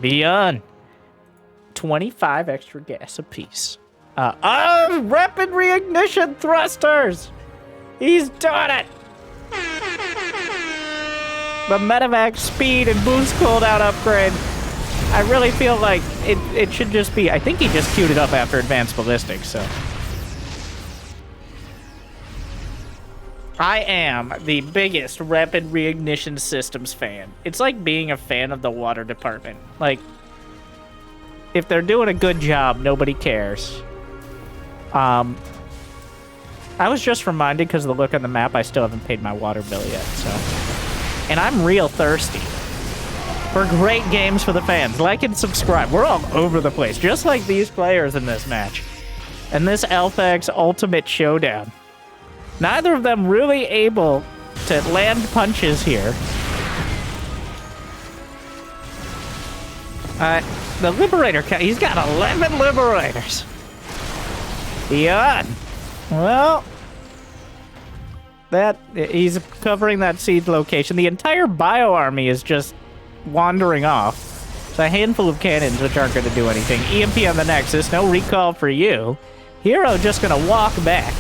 ByuN. 25 extra gas apiece. Rapid reignition thrusters! He's done it! The medevac speed and boost cooldown upgrade. I really feel like it should just be... I think he just queued it up after advanced ballistics, so... I am the biggest rapid reignition systems fan. It's like being a fan of the water department. Like, if they're doing a good job, nobody cares. I was just reminded, because of the look on the map, I still haven't paid my water bill yet, so... And I'm real thirsty for great games for the fans. Like and subscribe. We're all over the place, just like these players in this match. And this AlphaX Ultimate Showdown. Neither of them really able to land punches here. The Liberator, he's got 11 Liberators. ByuN. Well, he's covering that siege location. The entire bio army is just wandering off. It's a handful of cannons which aren't going to do anything. EMP on the Nexus, no recall for you. herO just going to walk back.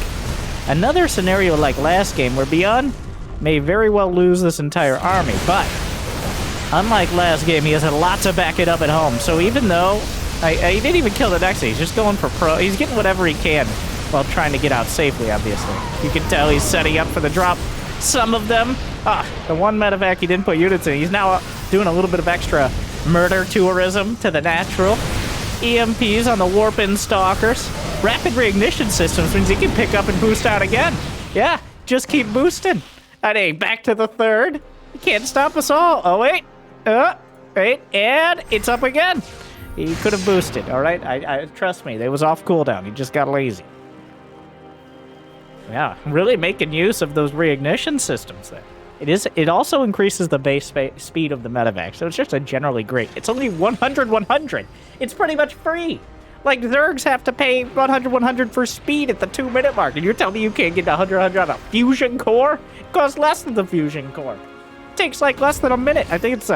Another scenario like last game where ByuN may very well lose this entire army, but unlike last game, he has a lot to back it up at home. So even though he didn't even kill the Nexus, he's just going for pro. He's getting whatever he can while trying to get out safely, obviously. You can tell he's setting up for the drop. Some of them, the one medevac he didn't put units in, he's now doing a little bit of extra murder tourism to the natural. EMPs on the warp-in stalkers. Rapid reignition systems means he can pick up and boost out again. Yeah, just keep boosting. And back to the third. You can't stop us all. Oh, wait. Wait, and it's up again. He could have boosted, all right? I trust me, they was off cooldown. He just got lazy. Yeah, really making use of those reignition systems there. It also increases the base speed of the medevac, so it's just a generally great. It's only 100-100. It's pretty much free. Like, Zergs have to pay 100-100 for speed at the 2-minute mark, and you're telling me you can't get 100-100 on a fusion core? It costs less than the fusion core. It takes, like, less than a minute. I think it's,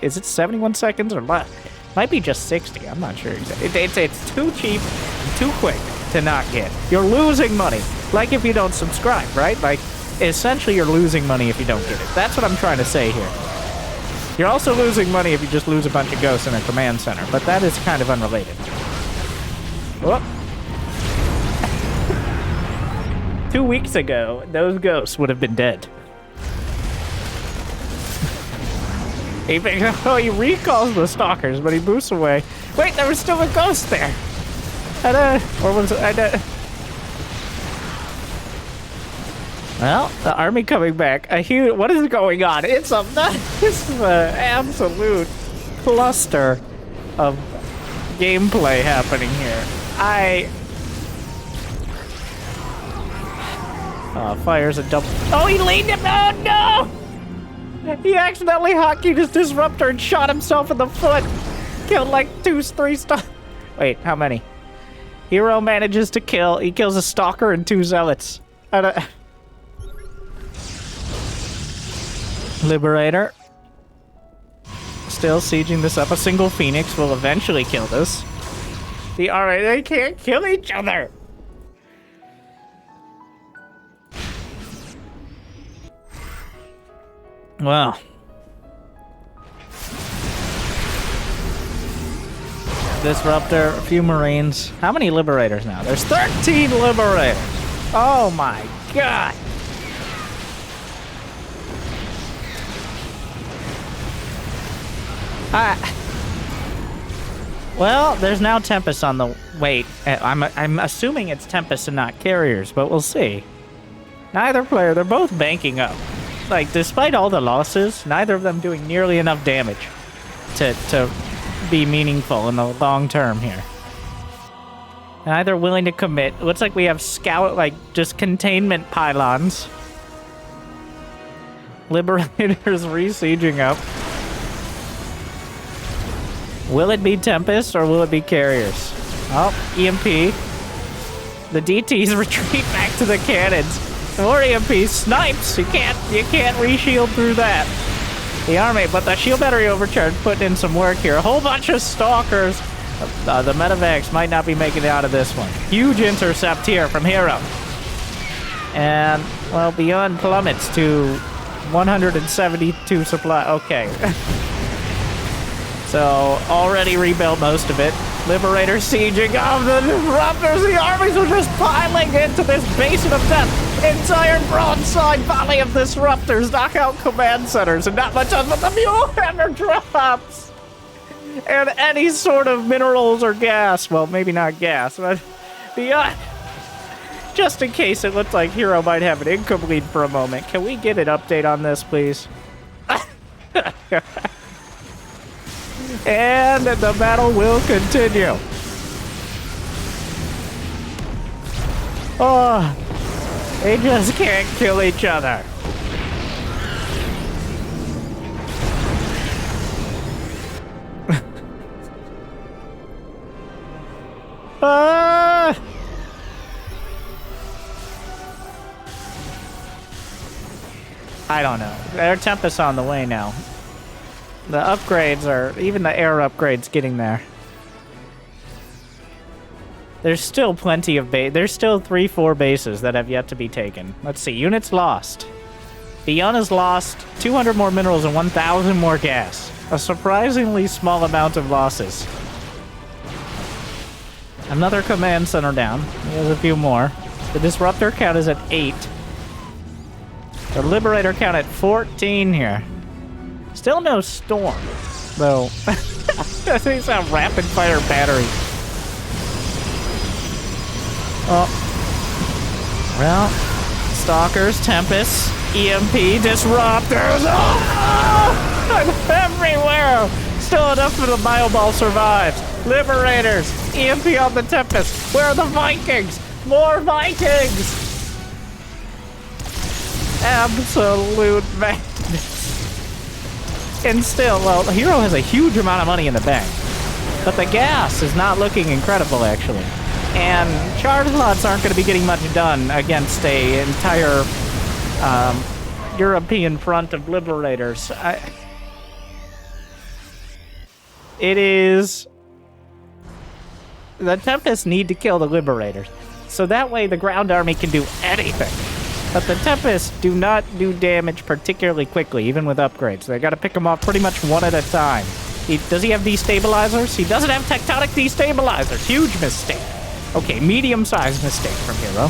is it 71 seconds or less? Might be just 60. I'm not sure exactly. It's too cheap and too quick to not get. You're losing money. Like if you don't subscribe, right? Like, essentially you're losing money if you don't get it. That's what I'm trying to say here. You're also losing money if you just lose a bunch of ghosts in a command center, but that is kind of unrelated. Whoop. 2 weeks ago, those ghosts would have been dead. He recalls the stalkers, but he boosts away. Wait, there was still a ghost there. Or was it? Well, the army coming back. What is going on? This is an absolute cluster of gameplay happening here. Fires a double. Oh, he leaned him. Oh, no! He accidentally hotkeyed his disruptor and shot himself in the foot. Killed like 2-3 stars. Wait, how many? herO manages to kill. He kills a stalker and 2 zealots. Liberator. Still sieging this up. A single Phoenix will eventually kill this. Alright, they can't kill each other. Well. Disruptor, a few Marines. How many Liberators now? There's 13 Liberators. Oh my god. Well, there's now Tempest on the... Wait, I'm assuming it's Tempest and not Carriers, but we'll see. Neither player, they're both banking up. Like, despite all the losses, neither of them doing nearly enough damage to be meaningful in the long term here. Neither willing to commit. Looks like we have scout, like, just containment pylons. Liberators re-sieging up. Will it be Tempest or will it be Carriers? Oh, EMP. The DTs retreat back to the cannons. More EMP snipes. You can't re-shield through that. The army, but the shield battery overcharge putting in some work here. A whole bunch of stalkers The medevacs might not be making it out of this one. Huge intercept here from herO. And, well, ByuN plummets to 172 supply. Okay. So, already rebuilt most of it. Liberator sieging of the disruptors. The armies are just piling into this basin of death. Entire broadside volley of disruptors knock out command centers, and not much else, but the mule hammer drops. And any sort of minerals or gas. Well, maybe not gas, but ByuN. Just in case it looked like herO might have an incomplete for a moment. Can we get an update on this, please? And the battle will continue. Oh, they just can't kill each other. I don't know. Their Tempest on the way now. The upgrades are, even the air upgrades getting there. There's still plenty of there's still 3-4 bases that have yet to be taken. Let's see, units lost. ByuN has lost 200 more minerals and 1,000 more gas. A surprisingly small amount of losses. Another command center down. There's a few more. The disruptor count is at 8. The liberator count at 14 here. Still no storm, though. These have rapid fire battery. Oh. Well, Stalkers, Tempests, EMP, Disruptors. Oh! Everywhere! Still enough for the Bioball survives. Liberators, EMP on the Tempest. Where are the Vikings? More Vikings! Absolute madness. And still, well, herO has a huge amount of money in the bank. But the gas is not looking incredible, actually. And charge lots aren't going to be getting much done against a entire European front of liberators. It is... The Tempests need to kill the liberators. So that way the ground army can do anything. But the Tempests do not do damage particularly quickly, even with upgrades. They gotta pick them off pretty much one at a time. Does he have destabilizers? He doesn't have tectonic destabilizers. Huge mistake. Okay, medium-sized mistake from herO.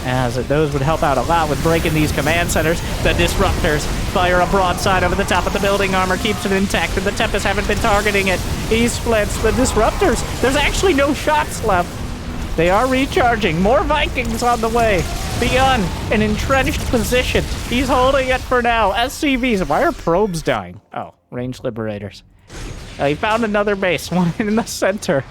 As those would help out a lot with breaking these command centers. The Disruptors fire a broadside over the top of the building. Armor keeps it intact, and the Tempests haven't been targeting it. He splits the Disruptors. There's actually no shots left. They are recharging. More Vikings on the way. ByuN, an entrenched position. He's holding it for now. SCVs. Why are probes dying? Oh, ranged liberators. He found another base, one in the center.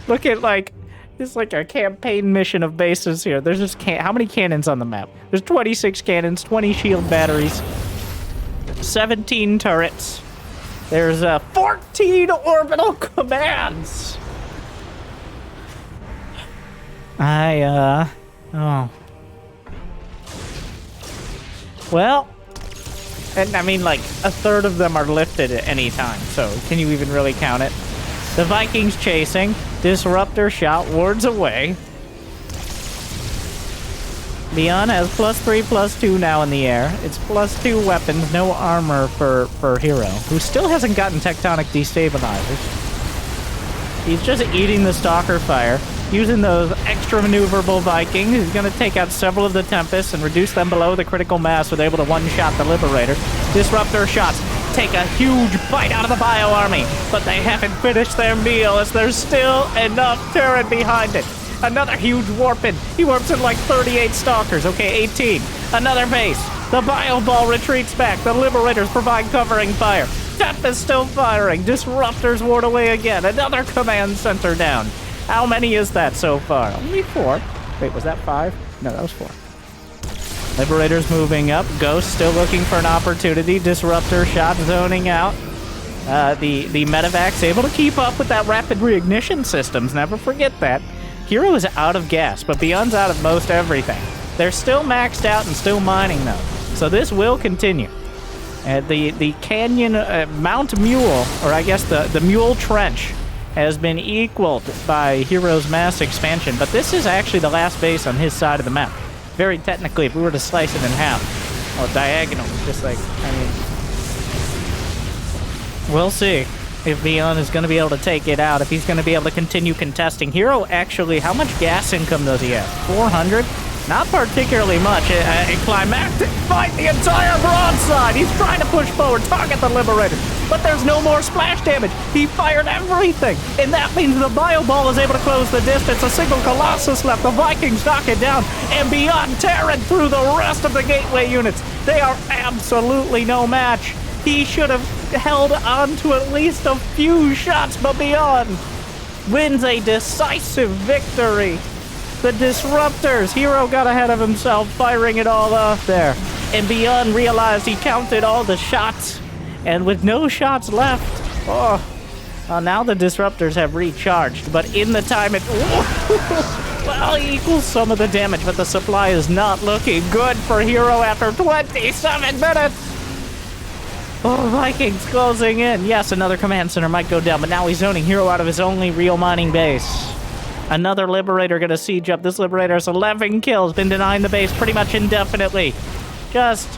Look at, like, it's like a campaign mission of bases here. There's just how many cannons on the map? There's 26 cannons, 20 shield batteries, 17 turrets. There's 14 orbital commands. Oh. Well, and I mean, like, a third of them are lifted at any time, so can you even really count it? The Vikings chasing. Disruptor shot wards away. ByuN has +3, +2 now in the air. It's +2 weapons, no armor for herO, who still hasn't gotten tectonic destabilizers. He's just eating the Stalker fire. Using those extra maneuverable Vikings, he's going to take out several of the Tempests and reduce them below the critical mass, so they're able to one-shot the Liberator. Disruptor shots take a huge bite out of the Bio Army, but they haven't finished their meal as there's still enough Terran behind it. Another huge warp in. He warps in like 38 Stalkers. Okay, 18. Another base. The Bio Ball retreats back. The Liberators provide covering fire. Tempest still firing. Disruptors ward away again. Another command center down. How many is that so far? Only 4. Wait, was that 5? No, that was 4. Liberators moving up. Ghost still looking for an opportunity. Disruptor shot zoning out. The medevac's able to keep up with that rapid reignition systems. Never forget that. herO is out of gas, but ByuN's out of most everything. They're still maxed out and still mining, though. So this will continue. The Canyon Mount Mule, or I guess the Mule Trench, has been equaled by herO's mass expansion, but this is actually the last base on his side of the map. Very technically, if we were to slice it in half, or diagonal, just like, I mean, we'll see if ByuN is going to be able to take it out, if he's going to be able to continue contesting. herO actually, how much gas income does he have? 400? Not particularly much. A climactic fight, the entire broadside. He's trying to push forward, target the Liberator, but there's no more splash damage. He fired everything, and that means the Bio Ball is able to close the distance. A single Colossus left. The Vikings knock it down, and ByuN Terran through the rest of the gateway units. They are absolutely no match. He should have held on to at least a few shots, but ByuN wins a decisive victory. The Disruptors, herO got ahead of himself, firing it all off there. And ByuN realized he counted all the shots, and with no shots left, now the Disruptors have recharged, but in the time it, well, he equals some of the damage, but the supply is not looking good for herO after 27 minutes. Oh, Vikings closing in. Yes, another command center might go down, but now he's zoning herO out of his only real mining base. Another Liberator gonna siege up. This Liberator has 11 kills, been denying the base pretty much indefinitely. Just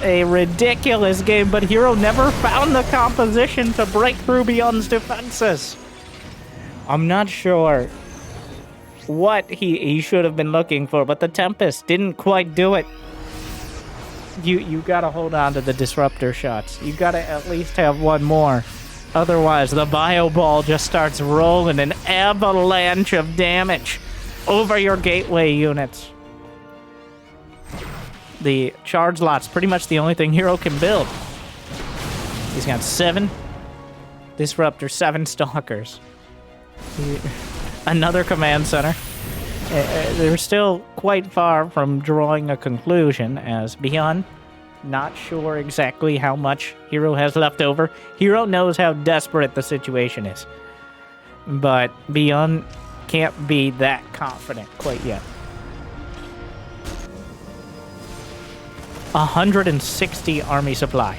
a ridiculous game, but herO never found the composition to break through ByuN's defenses. I'm not sure what he should have been looking for, but the Tempest didn't quite do it. You gotta hold on to the Disruptor shots. You gotta at least have one more. Otherwise, the Bio Ball just starts rolling an avalanche of damage over your gateway units. The charge lot's pretty much the only thing herO can build. He's got 7 Disruptors, 7 Stalkers. Another command center. They're still quite far from drawing a conclusion, as ByuN, not sure exactly how much herO has left over. herO knows how desperate the situation is, but ByuN can't be that confident quite yet. 160 army supply.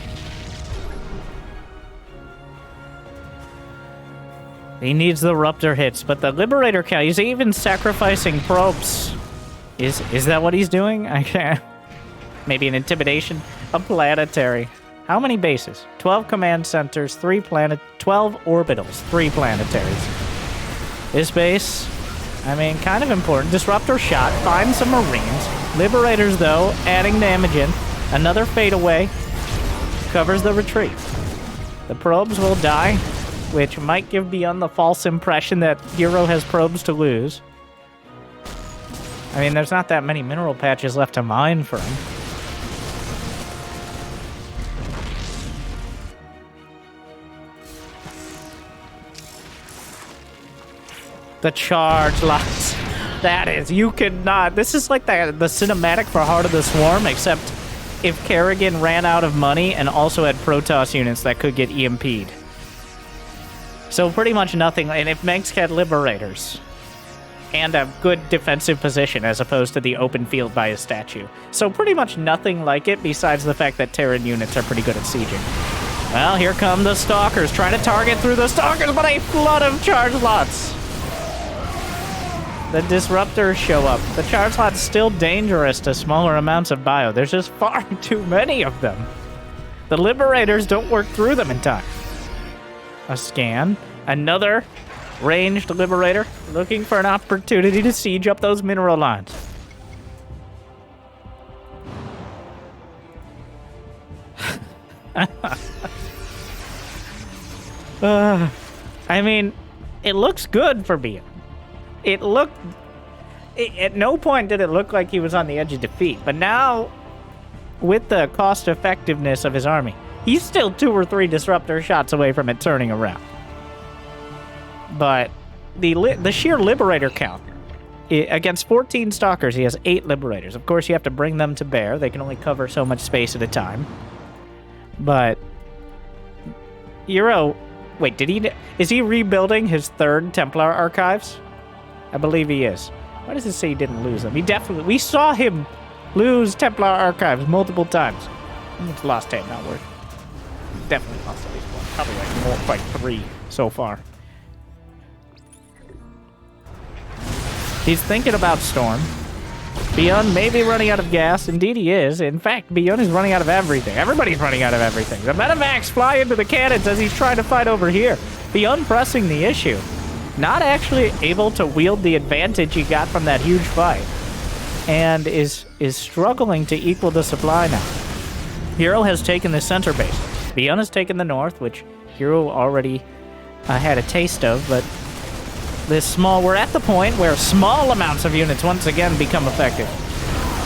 He needs the Ruptor hits, but the Liberator count, he's even sacrificing probes. Is that what he's doing? I can't. Maybe an intimidation? A planetary. How many bases? 12 command centers, 12 orbitals, 3 planetaries. This base, I mean, kind of important. Disruptor shot, find some Marines. Liberators, though, adding damage in. Another fade away. Covers the retreat. The probes will die, which might give ByuN the false impression that herO has probes to lose. I mean, there's not that many mineral patches left to mine for him. The charge lots. That is, you cannot. This is like the cinematic for Heart of the Swarm, except if Kerrigan ran out of money and also had Protoss units that could get EMP'd. So pretty much nothing, and if Mengsk had Liberators and a good defensive position as opposed to the open field by his statue. So pretty much nothing like it besides the fact that Terran units are pretty good at sieging. Well, here come the Stalkers, trying to target through the Stalkers, but a flood of charge lots. The Disruptors show up. The charge lot's still dangerous to smaller amounts of bio. There's just far too many of them. The Liberators don't work through them in time. A scan. Another ranged Liberator looking for an opportunity to siege up those mineral lines. I mean, it looks good for ByuN. At no point did it look like he was on the edge of defeat, but now, with the cost effectiveness of his army, he's still 2 or 3 Disruptor shots away from it turning around. But the sheer Liberator count, against 14 Stalkers, he has 8 Liberators. Of course, you have to bring them to bear. They can only cover so much space at a time. But herO, wait, is he rebuilding his 3rd Templar archives? I believe he is. Why does it say he didn't lose them? We saw him lose Templar archives multiple times. It's lost 10, not worth. Definitely lost at least 1. Probably like more, like 3 so far. He's thinking about Storm. ByuN may be running out of gas. Indeed he is. In fact, ByuN is running out of everything. Everybody's running out of everything. The Metavacs fly into the cannons as he's trying to fight over here. ByuN pressing the issue. Not actually able to wield the advantage he got from that huge fight. And is struggling to equal the supply now. herO has taken the center base. ByuN has taken the north, which herO already had a taste of, but we're at the point where small amounts of units once again become effective.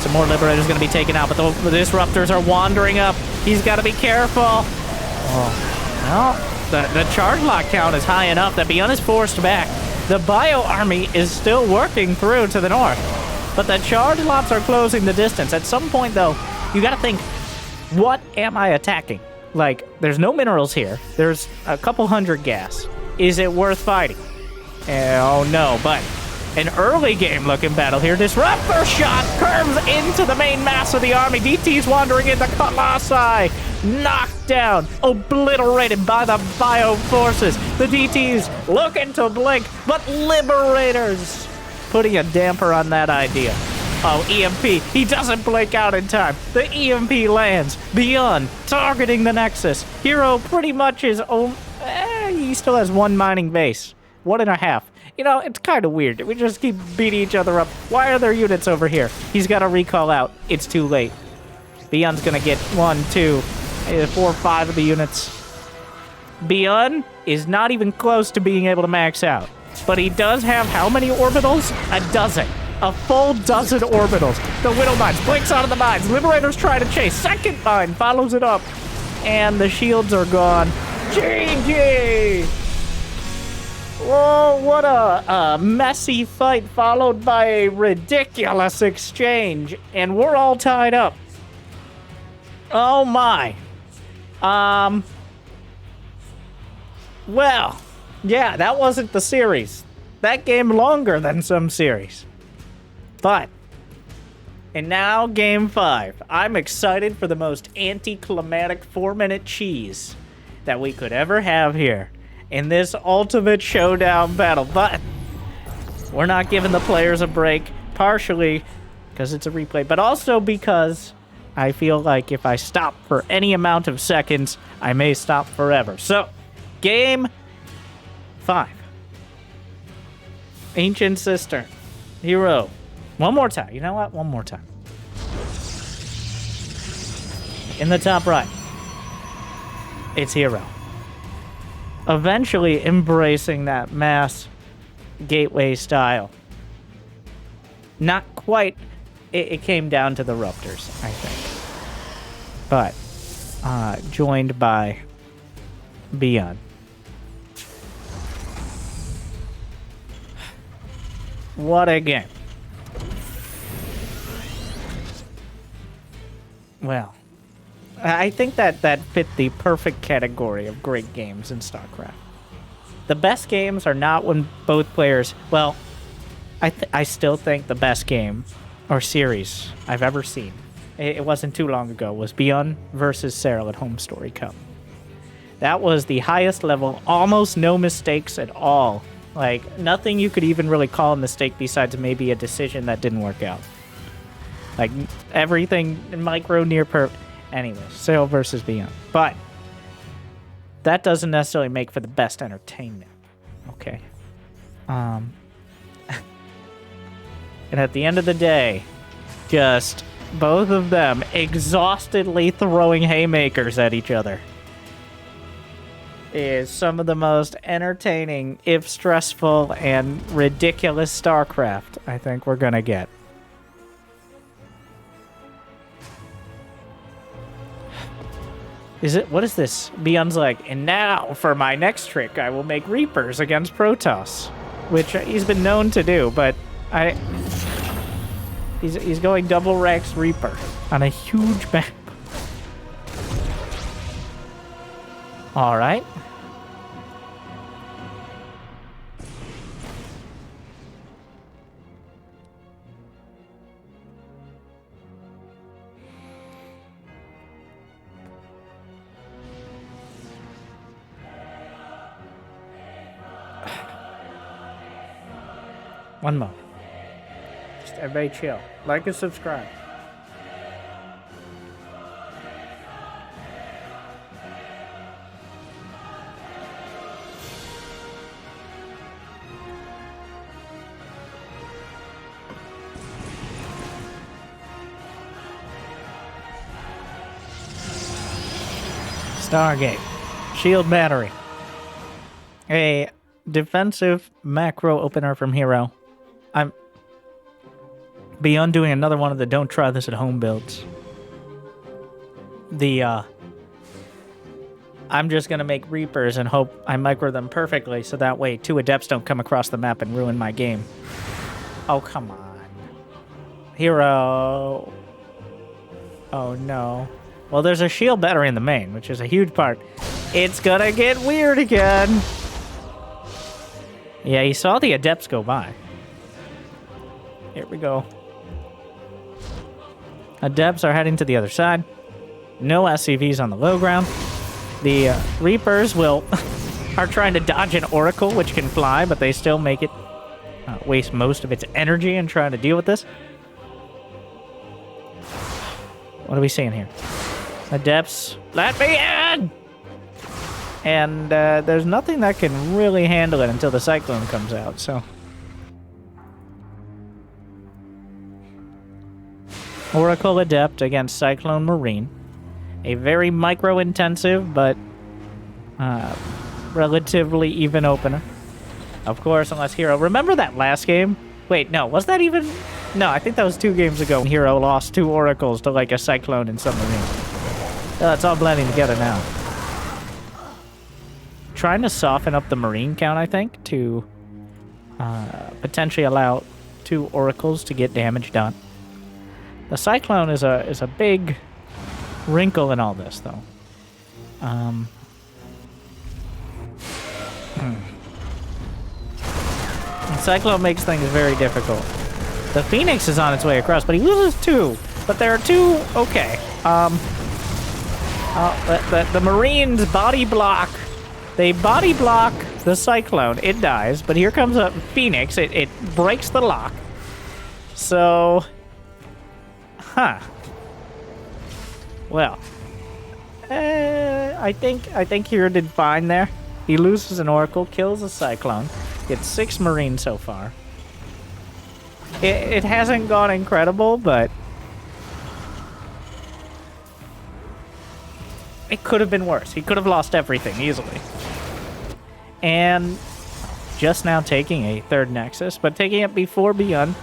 Some more Liberators going to be taken out, but the Disruptors are wandering up. He's got to be careful. Oh, well, the charge lock count is high enough that ByuN is forced back. The Bio army is still working through to the north, but the charge lots are closing the distance. At some point, though, you got to think, what am I attacking? Like, there's no minerals here. There's a couple hundred gas. Is it worth fighting? Oh no, but an early game looking battle here. Disruptor shot curves into the main mass of the army. DT's wandering into Colossi. Knocked down, obliterated by the Bio forces. The DT's looking to blink, but Liberators putting a damper on that idea. Oh, EMP. He doesn't blink out in time. The EMP lands. ByuN targeting the Nexus. herO pretty much his own. He still has one mining base. 1.5. You know, it's kind of weird. We just keep beating each other up. Why are there units over here? He's got to recall out. It's too late. ByuN's going to get 1, 2, 4, 5 of the units. ByuN is not even close to being able to max out. But he does have how many orbitals? A dozen. A full dozen orbitals. The Widow Mines blinks out of the mines. Liberators try to chase. Second mine follows it up. And the shields are gone. GG! Whoa, what a messy fight followed by a ridiculous exchange. And we're all tied up. Oh my. Well, yeah, that wasn't the series. That game longer than some series. But, and now game 5. I'm excited for the most anticlimactic 4-minute cheese that we could ever have here in this Ultimate Showdown battle. But we're not giving the players a break, partially because it's a replay, but also because I feel like if I stop for any amount of seconds, I may stop forever. So, game 5. Ancient Cistern. herO. One more time. You know what? One more time. In the top right, it's herO. Eventually embracing that mass gateway style. Not quite. It came down to the Ruptors, I think. But joined by ByuN. What a game. Well, I think that fit the perfect category of great games in StarCraft. The best games are not when both players... Well, I still think the best game or series I've ever seen, it wasn't too long ago, was ByuN versus Serral at Home Story Cup. That was the highest level, almost no mistakes at all. Like, nothing you could even really call a mistake besides maybe a decision that didn't work out. Like, everything micro, near perfect. Anyways, Serral versus ByuN. But that doesn't necessarily make for the best entertainment. Okay. And at the end of the day, just both of them exhaustedly throwing haymakers at each other is some of the most entertaining, if stressful, and ridiculous StarCraft I think we're gonna get. What is this? ByuN's like, and now for my next trick, I will make Reapers against Protoss, which he's been known to do, but he's going double Rex Reaper on a huge map. All right. One moment. Everybody chill. Like and subscribe. Stargate. Shield battery. A defensive macro opener from herO. I'm ByuN doing another one of the don't try this at home builds. I'm just gonna make Reapers and hope I micro them perfectly so that way 2 Adepts don't come across the map and ruin my game. Oh, come on. herO. Oh, no. Well, there's a shield battery in the main, which is a huge part. It's gonna get weird again. Yeah, he saw the Adepts go by. Here we go. Adepts are heading to the other side. No SCVs on the low ground. The Reapers are trying to dodge an Oracle, which can fly, but they still make it waste most of its energy in trying to deal with this. What are we seeing here? Adepts, let me in! And there's nothing that can really handle it until the Cyclone comes out, so. Oracle Adept against Cyclone Marine. A very micro-intensive, but relatively even opener. Of course, unless herO. Remember that last game? Wait, no, was that even? No, I think that was 2 games ago when herO lost 2 Oracles to like a Cyclone and some Marine. Oh, it's all blending together now. Trying to soften up the Marine count, I think, to potentially allow 2 Oracles to get damage done. The Cyclone is a big wrinkle in all this, though. The Cyclone makes things very difficult. The Phoenix is on its way across, but he loses 2. But there are 2. Okay. The Marines body block. They body block the Cyclone. It dies, but here comes a Phoenix. It breaks the lock. So, huh. Well, I think Hero did fine there. He loses an Oracle, kills a Cyclone, gets 6 Marines so far. It hasn't gone incredible, but it could have been worse. He could have lost everything easily. And just now taking a 3rd Nexus, but taking it before ByuN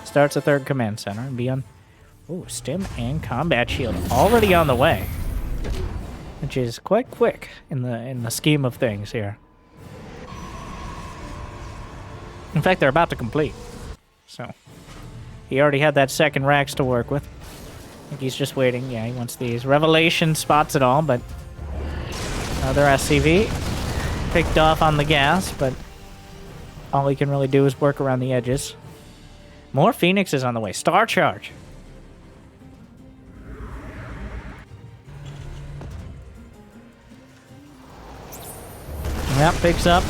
starts a 3rd Command Center. And ByuN, ooh, Stim and Combat Shield already on the way, which is quite quick in the scheme of things here. In fact, they're about to complete. So he already had that 2nd Rax to work with. I think he's just waiting. Yeah, he wants these. Revelation spots it all, but another SCV picked off on the gas, but all he can really do is work around the edges. More Phoenixes on the way. Star Charge. Yep, picks up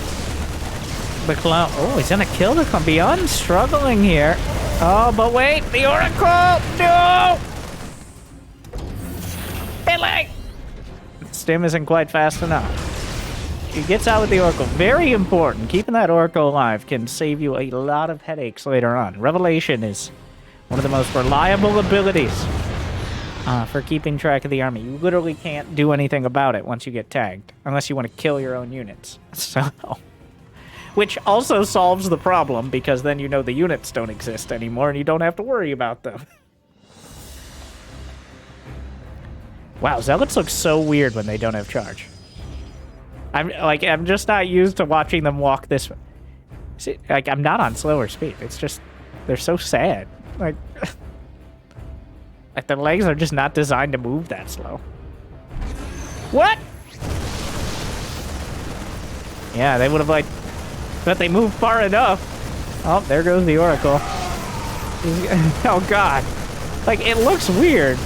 the clown. Oh, he's gonna kill the clown. ByuN struggling here. Oh, but wait, the Oracle! No! Billy! Stim isn't quite fast enough. He gets out with the Oracle. Very important. Keeping that Oracle alive can save you a lot of headaches later on. Revelation is one of the most reliable abilities for keeping track of the army. You literally can't do anything about it once you get tagged, unless you want to kill your own units. So, which also solves the problem, because then you know the units don't exist anymore and you don't have to worry about them. Wow, Zealots look so weird when they don't have charge. I'm just not used to watching them walk this. See, like, I'm not on slower speed. It's just they're so sad. Like their legs are just not designed to move that slow. What? Yeah, they would have but they moved far enough. Oh, there goes the Oracle. Oh God, like it looks weird.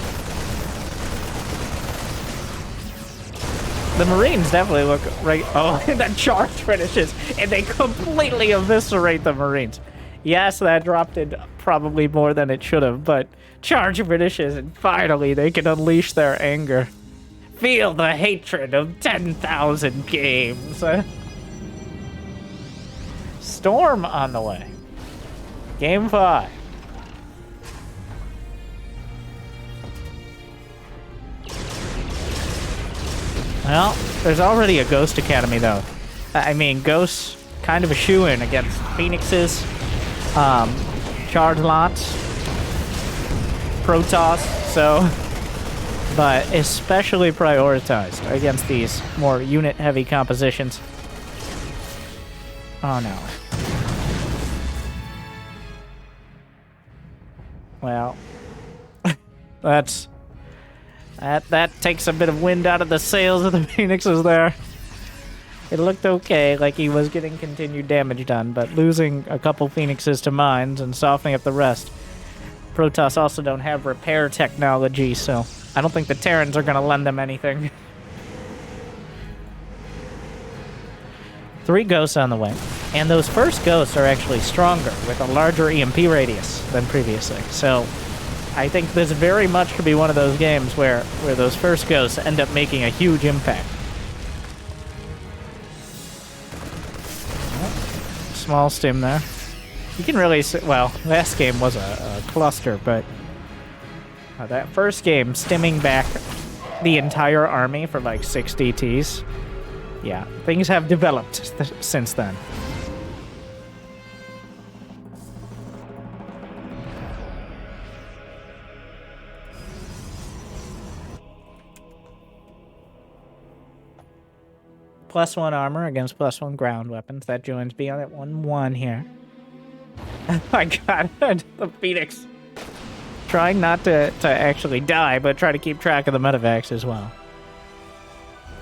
The Marines definitely look right. Oh, and that charge finishes, and they completely eviscerate the Marines. Yes, that dropped in probably more than it should have, but charge finishes, and finally they can unleash their anger. Feel the hatred of 10,000 games. Storm on the way. Game 5. Well, there's already a Ghost Academy, though. I mean, Ghosts kind of a shoo-in against Phoenixes, Charge Lots, Protoss, so... But especially prioritized against these more unit-heavy compositions. Oh, no. Well, that takes a bit of wind out of the sails of the Phoenixes there. It looked okay, like he was getting continued damage done, but losing a couple Phoenixes to mines and softening up the rest. Protoss also don't have repair technology, so I don't think the Terrans are going to lend them anything. 3 Ghosts on the way. And those first Ghosts are actually stronger, with a larger EMP radius than previously. So I think this very much could be one of those games where those first Ghosts end up making a huge impact. Small stim there. You can really see, well, last game was a cluster, but that first game, stimming back the entire army for like 6 DTs. Yeah, things have developed since then. +1 armor against +1 ground weapons. That joins ByuN at 1-1 here. Oh my god, the Phoenix. Trying not to actually die, but try to keep track of the medevacs as well.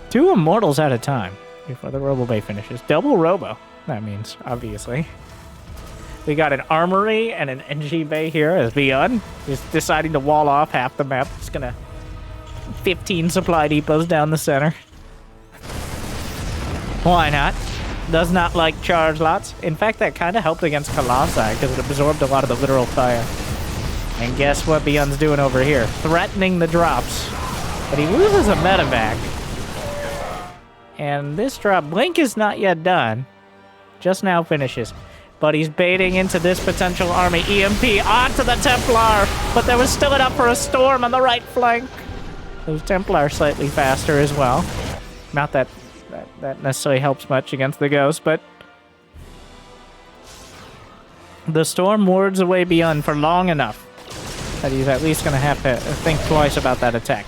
2 Immortals at a time before the Robo Bay finishes. Double Robo, that means, obviously. We got an Armory and an NG Bay here as ByuN is deciding to wall off half the map. It's gonna 15 supply depots down the center. Why not? Does not like charge lots. In fact, that kind of helped against Colossi because it absorbed a lot of the literal fire. And guess what ByuN's doing over here? Threatening the drops. But he loses a medevac. And this drop, Blink is not yet done. Just now finishes. But he's baiting into this potential army. EMP onto the Templar. But there was still enough for a Storm on the right flank. Those Templar slightly faster as well. Not that necessarily helps much against the Ghost, but the Storm wards away ByuN for long enough that he's at least going to have to think twice about that attack.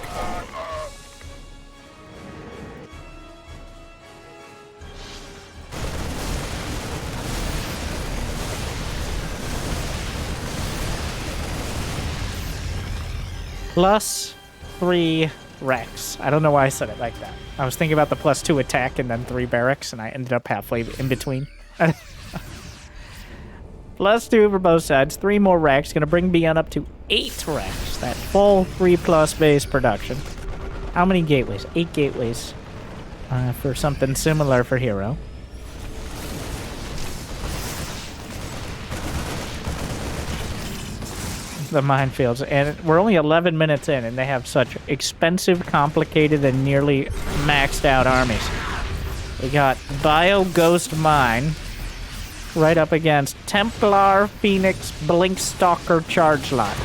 +3 Rex. I don't know why I said it like that. I was thinking about the +2 attack and then 3 barracks, and I ended up halfway in between. +2 for both sides. 3 more racks. Gonna bring ByuN up to 8 racks. That full 3+ base production. How many gateways? 8 gateways. For something similar for herO. The minefields, and we're only 11 minutes in, and they have such expensive, complicated, and nearly maxed out armies. We got Bio Ghost Mine right up against Templar, Phoenix, Blink Stalker, Charge Lot.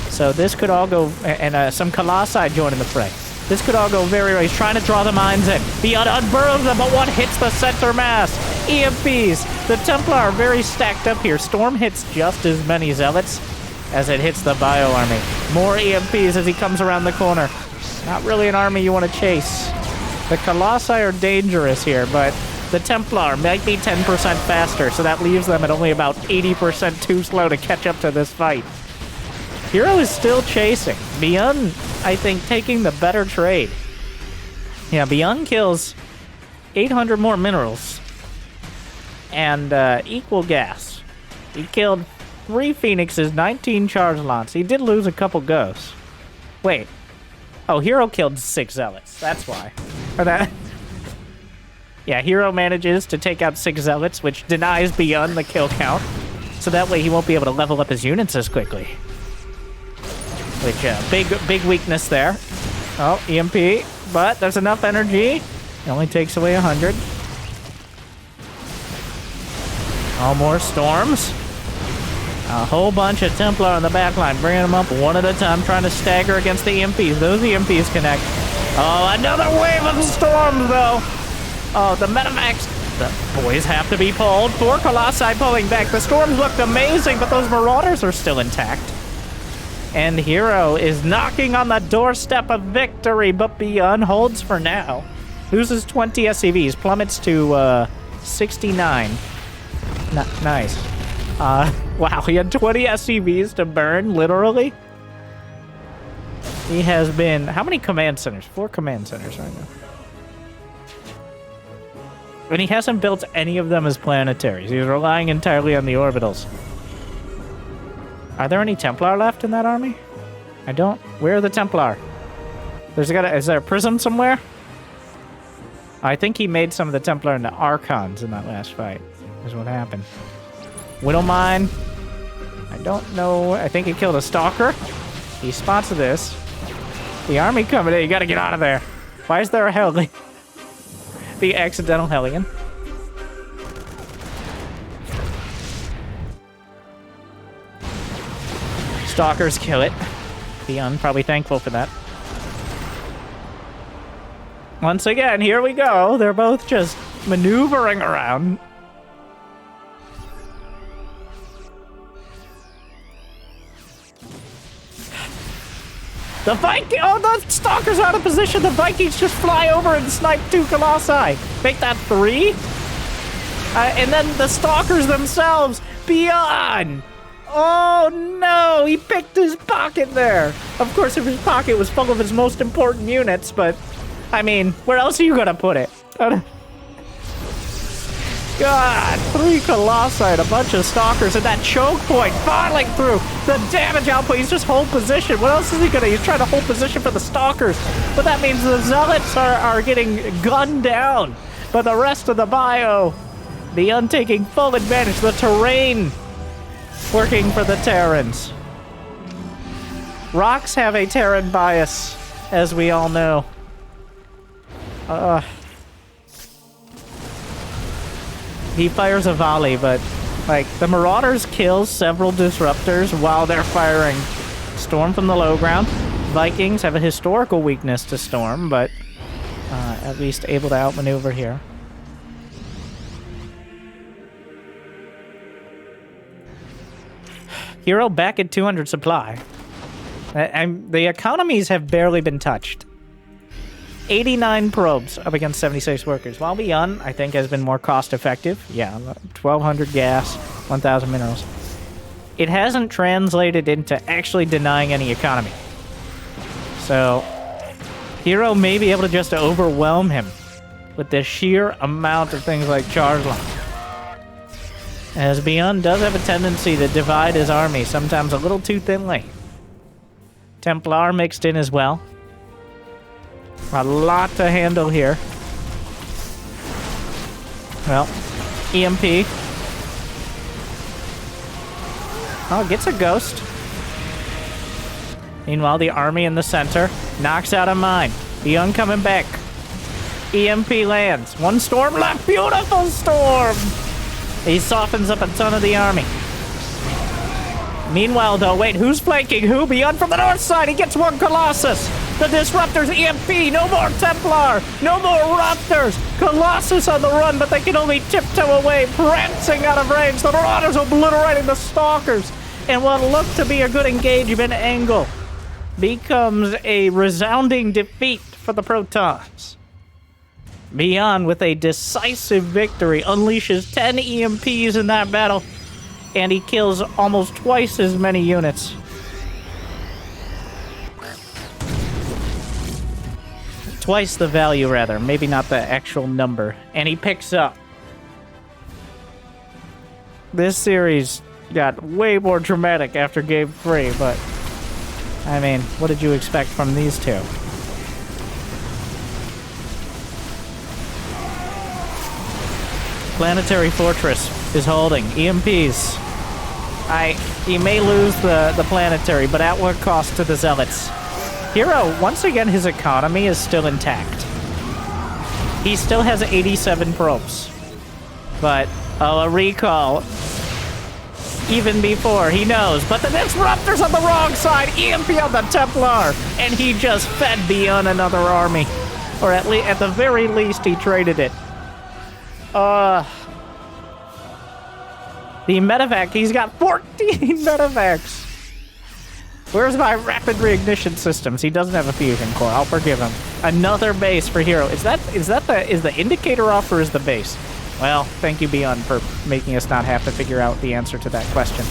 So this could all go, and some Colossi joining the fray. This could all go very well. He's trying to draw the mines in. ByuN unburrows them, but one hits the center mass. EMPs. The Templar are very stacked up here. Storm hits just as many Zealots as it hits the Bio army. More EMPs as he comes around the corner. Not really an army you want to chase. The Colossi are dangerous here, but the Templar might be 10% faster, so that leaves them at only about 80% too slow to catch up to this fight. herO is still chasing. ByuN, I think, taking the better trade. Yeah, ByuN kills 800 more minerals and equal gas. He killed 3 Phoenixes, 19 charge lots. He did lose a couple Ghosts. Wait. Oh, herO killed 6 Zealots. That's why. Or that... Yeah, herO manages to take out 6 Zealots, which denies ByuN the kill count. so that way he won't be able to level up his units as quickly. Which, big weakness there. Oh, EMP, but there's enough energy. It only takes away 100. All more storms. A whole bunch of Templar on the back line, bringing them up one at a time, trying to stagger against the EMPs. Those EMPs connect. Oh, another wave of storms, though. Oh, the Metamax. The boys have to be pulled. 4 Colossi pulling back. The storms looked amazing, but those Marauders are still intact. And herO is knocking on the doorstep of victory, but ByuN holds for now. Loses 20 SCVs, plummets to 69. Nice. Wow, he had 20 SCVs to burn, literally. He has been... How many command centers? 4 command centers right now. And he hasn't built any of them as planetaries. He's relying entirely on the orbitals. Are there any Templar left in that army? I don't... Where are the Templar? Is there a prism somewhere? I think he made some of the Templar into Archons in that last fight. Is what happened. Widowmine. I don't know. I think he killed a Stalker. He spots this. The army coming in. You gotta get out of there. Why is there a Hellion? The accidental Hellion. Stalkers kill it. ByuN probably thankful for that. Once again, here we go. They're both just maneuvering around. The Viking... Oh, the Stalker's out of position. The Vikings just fly over and snipe 2 Colossi. Make that 3. And then the Stalkers themselves. ByuN! Oh, no! He picked his pocket there. Of course, if his pocket was full of his most important units, but... I mean, where else are you gonna put it? God, 3 Colossi and a bunch of Stalkers, and that choke point bottling through the damage output. He's just hold position. What else is he gonna? He's trying to hold position for the Stalkers, but that means the Zealots are getting gunned down. But the rest of the ByuN taking full advantage. The terrain working for the Terrans. Rocks have a Terran bias, as we all know. He fires a volley, but, like, the Marauders kill several Disruptors while they're firing Storm from the low ground. Vikings have a historical weakness to Storm, but at least able to outmaneuver here. herO back at 200 supply. The economies have barely been touched. 89 probes up against 76 workers. While ByuN, I think, has been more cost-effective. Yeah, 1,200 gas, 1,000 minerals. It hasn't translated into actually denying any economy. So, herO may be able to just overwhelm him with the sheer amount of things like charge line. As ByuN does have a tendency to divide his army, sometimes a little too thinly. Templar mixed in as well. A lot to handle here. Well, EMP. Oh, gets a ghost. Meanwhile, the army in the center knocks out a mine. ByuN coming back. EMP lands. 1 storm left. Beautiful storm! He softens up a ton of the army. Meanwhile, though, wait, who's flanking who? ByuN from the north side. He gets 1 Colossus. The Disruptors EMP. No more Templar. No more Raptors. Colossus on the run, but they can only tiptoe away, prancing out of range. The Marauders obliterating the Stalkers. And what looked to be a good engagement angle becomes a resounding defeat for the Protoss. ByuN, with a decisive victory, unleashes 10 EMPs in that battle, and he kills almost twice as many units. Twice the value, rather. Maybe not the actual number. And he picks up. This series got way more dramatic after Game 3, but... I mean, what did you expect from these two? Planetary Fortress is holding. EMPs. He may lose the planetary, but at what cost to the Zealots? herO, once again, his economy is still intact. He still has 87 probes. But, a recall. Even before, he knows. But the Disruptor's on the wrong side. EMP on the Templar. And he just fed ByuN another army. Or at the very least, he traded it. The medevac, he's got 14 medevacs. Where's my rapid reignition systems? He doesn't have a fusion core. I'll forgive him. Another base for herO. Is the indicator off or is the base? Well, thank you, ByuN, for making us not have to figure out the answer to that question.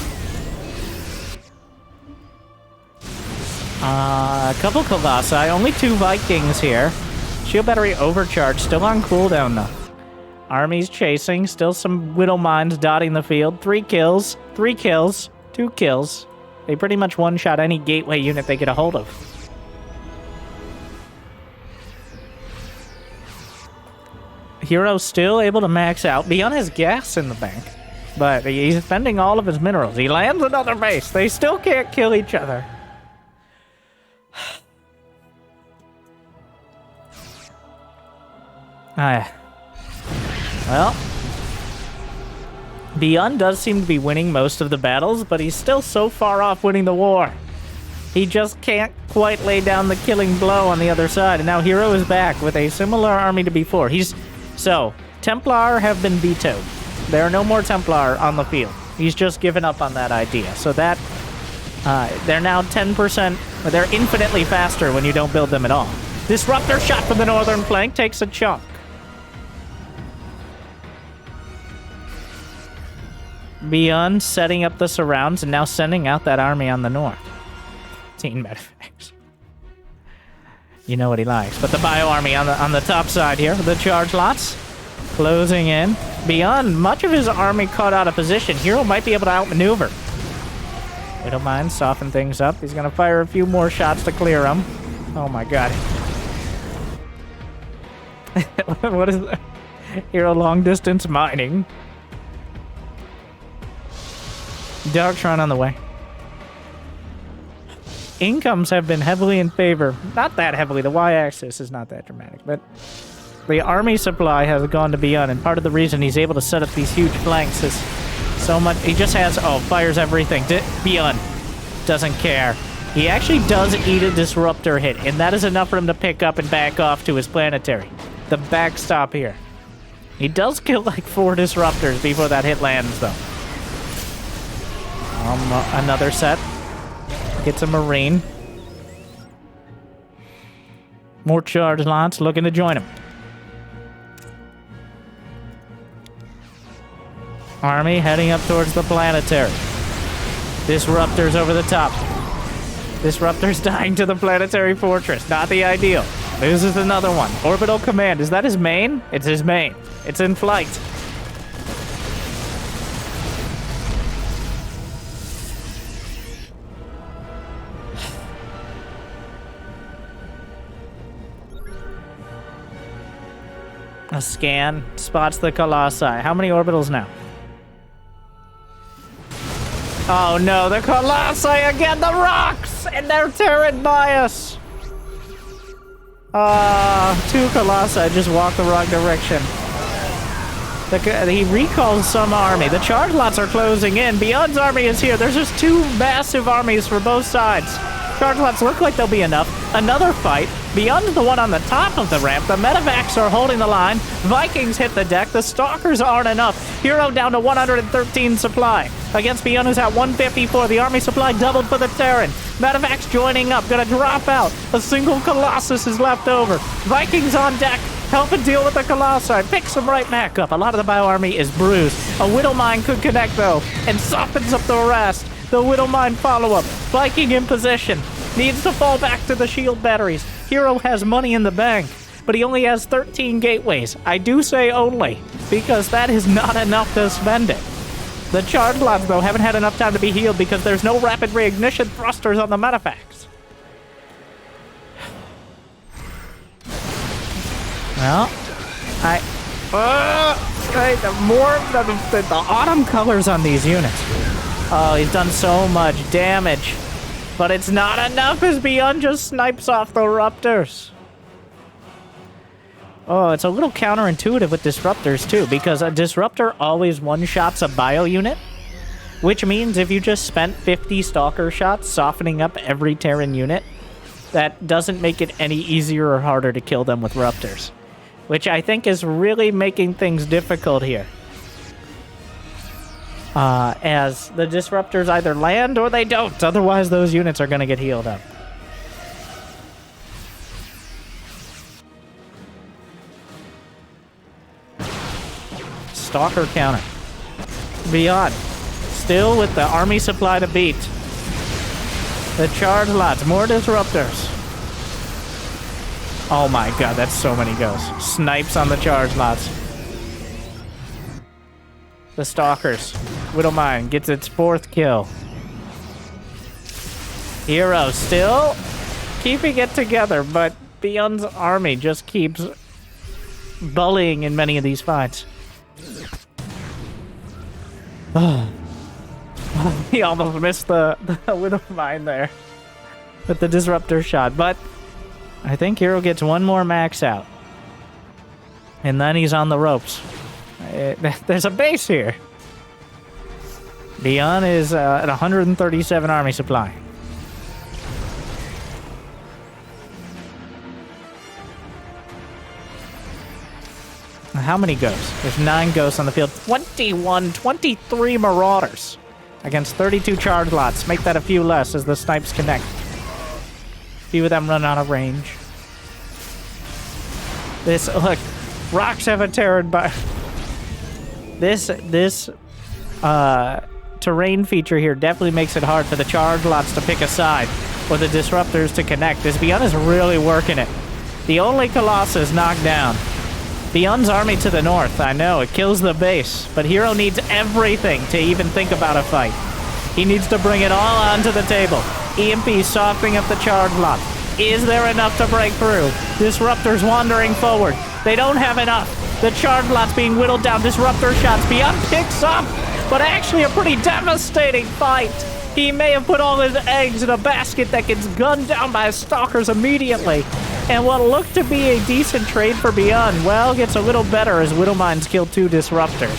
A couple Colossi, only 2 Vikings here. Shield battery overcharged, still on cooldown though. Armies chasing, still some Widow Mines dotting the field. 3 kills, 2 kills. They pretty much one-shot any gateway unit they get a hold of. herO's still able to max out. ByuN has gas in the bank, but he's spending all of his minerals. He lands another base. They still can't kill each other. Well, ByuN does seem to be winning most of the battles, but he's still so far off winning the war. He just can't quite lay down the killing blow on the other side, and now herO is back with a similar army to before. So, Templar have been vetoed. There are no more Templar on the field. He's just given up on that idea. So that, they're now 10%, they're infinitely faster when you don't build them at all. Disruptor shot from the northern flank takes a chunk. ByuN setting up the surrounds and now sending out that army on the north. 15 medevacs. You know what he likes. But the bio army on the top side here, the charge lots, closing in. ByuN, much of his army caught out of position. herO might be able to outmaneuver. They don't mind, soften things up. He's going to fire a few more shots to clear them. Oh my god. What is that? herO long distance mining. Darktron on the way. Incomes have been heavily in favor. Not that heavily. The y-axis is not that dramatic, but the army supply has gone to ByuN, and part of the reason he's able to set up these huge flanks is so much. He just has, fires everything. ByuN doesn't care. He actually does eat a disruptor hit, and that is enough for him to pick up and back off to his planetary. The backstop here. He does kill like 4 disruptors before that hit lands, though. Another set. Gets a Marine. More charge lots looking to join him. Army heading up towards the planetary. Disruptors over the top. Disruptors dying to the planetary fortress. Not the ideal. This is another one. Orbital command. Is that his main? It's his main. It's in flight. A scan spots the Colossi. How many orbitals now? Oh no, the Colossi again! The rocks! And they're Terran bias! 2 Colossi just walked the wrong direction. He recalls some army. The charge lots are closing in. ByuN's army is here. There's just 2 massive armies for both sides. Charge lots look like they'll be enough. Another fight. ByuN's the one on the top of the ramp. The medevacs are holding the line. Vikings hit the deck. The stalkers aren't enough. herO down to 113 supply. Against ByuN, who's at 154. The army supply doubled for the Terran. Medevacs joining up. Gonna drop out. A single Colossus is left over. Vikings on deck. Helping deal with the Colossi. Picks them right back up. A lot of the bio army is bruised. A Widow Mine could connect, though, and softens up the rest. The Widow Mine follow-up. Viking in position. Needs to fall back to the shield batteries. herO has money in the bank, but he only has 13 gateways. I do say only, because that is not enough to spend it. The charge lots, though, haven't had enough time to be healed because there's no rapid reignition thrusters on the medevacs. Well, the autumn colors on these units Oh, he's done so much damage. But it's not enough as ByuN just snipes off the Raptors. Oh, it's a little counterintuitive with Disruptors, too, because a Disruptor always one-shots a bio unit, which means if you just spent 50 Stalker shots softening up every Terran unit, that doesn't make it any easier or harder to kill them with Raptors, which I think is really making things difficult here. As the Disruptors either land or they don't, otherwise those units are going to get healed up. Stalker counter. ByuN. Still with the army supply to beat. The charge lots. More Disruptors. Oh my god, that's so many ghosts. Snipes on the charge lots. The Stalkers. Widowmine gets its 4th kill. herO still keeping it together, but ByuN's army just keeps bullying in many of these fights. He almost missed the Widowmine there with the Disruptor shot, but I think herO gets one more max out. And then he's on the ropes. There's a base here. ByuN is at 137 army supply. How many ghosts? There's 9 ghosts on the field. 23 Marauders against 32 charge lots. Make that a few less as the snipes connect. A few of them run out of range. Look, rocks have a Terran by... This terrain feature here definitely makes it hard for the charge lots to pick a side or the Disruptors to connect. This ByuN is really working it. The only Colossus knocked down. ByuN's army to the north, I know, it kills the base, but herO needs everything to even think about a fight. He needs to bring it all onto the table. EMP softening up the charge lot. Is there enough to break through? Disruptors wandering forward. They don't have enough. The charge lot's being whittled down. Disruptor shots. ByuN picks up, but actually a pretty devastating fight. He may have put all his eggs in a basket that gets gunned down by his Stalkers immediately. And what looked to be a decent trade for ByuN, well, gets a little better as Widowmines kill 2 Disruptors.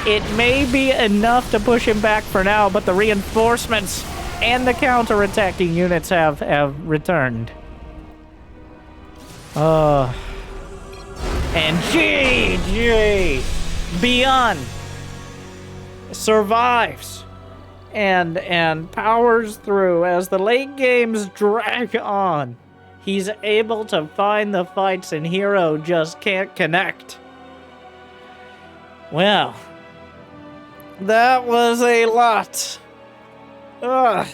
It may be enough to push him back for now, but the reinforcements and the counter-attacking units have returned. And GG! ByuN survives and powers through as the late games drag on. He's able to find the fights and herO just can't connect. Well, that was a lot. Ugh.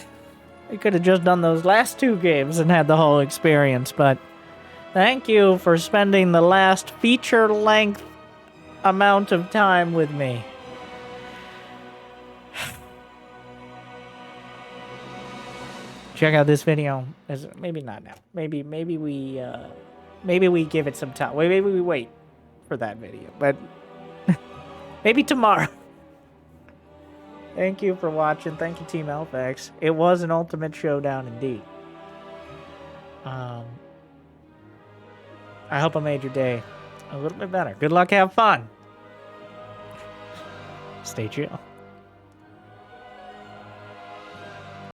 I could have just done those last 2 games and had the whole experience, but thank you for spending the last feature-length amount of time with me. Check out this video. Maybe not now. Maybe we give it some time. Maybe we wait for that video, but maybe tomorrow. Thank you for watching. Thank you, Team AlphaX. It was an ultimate showdown indeed. I hope I made your day a little bit better. Good luck, have fun. Stay chill.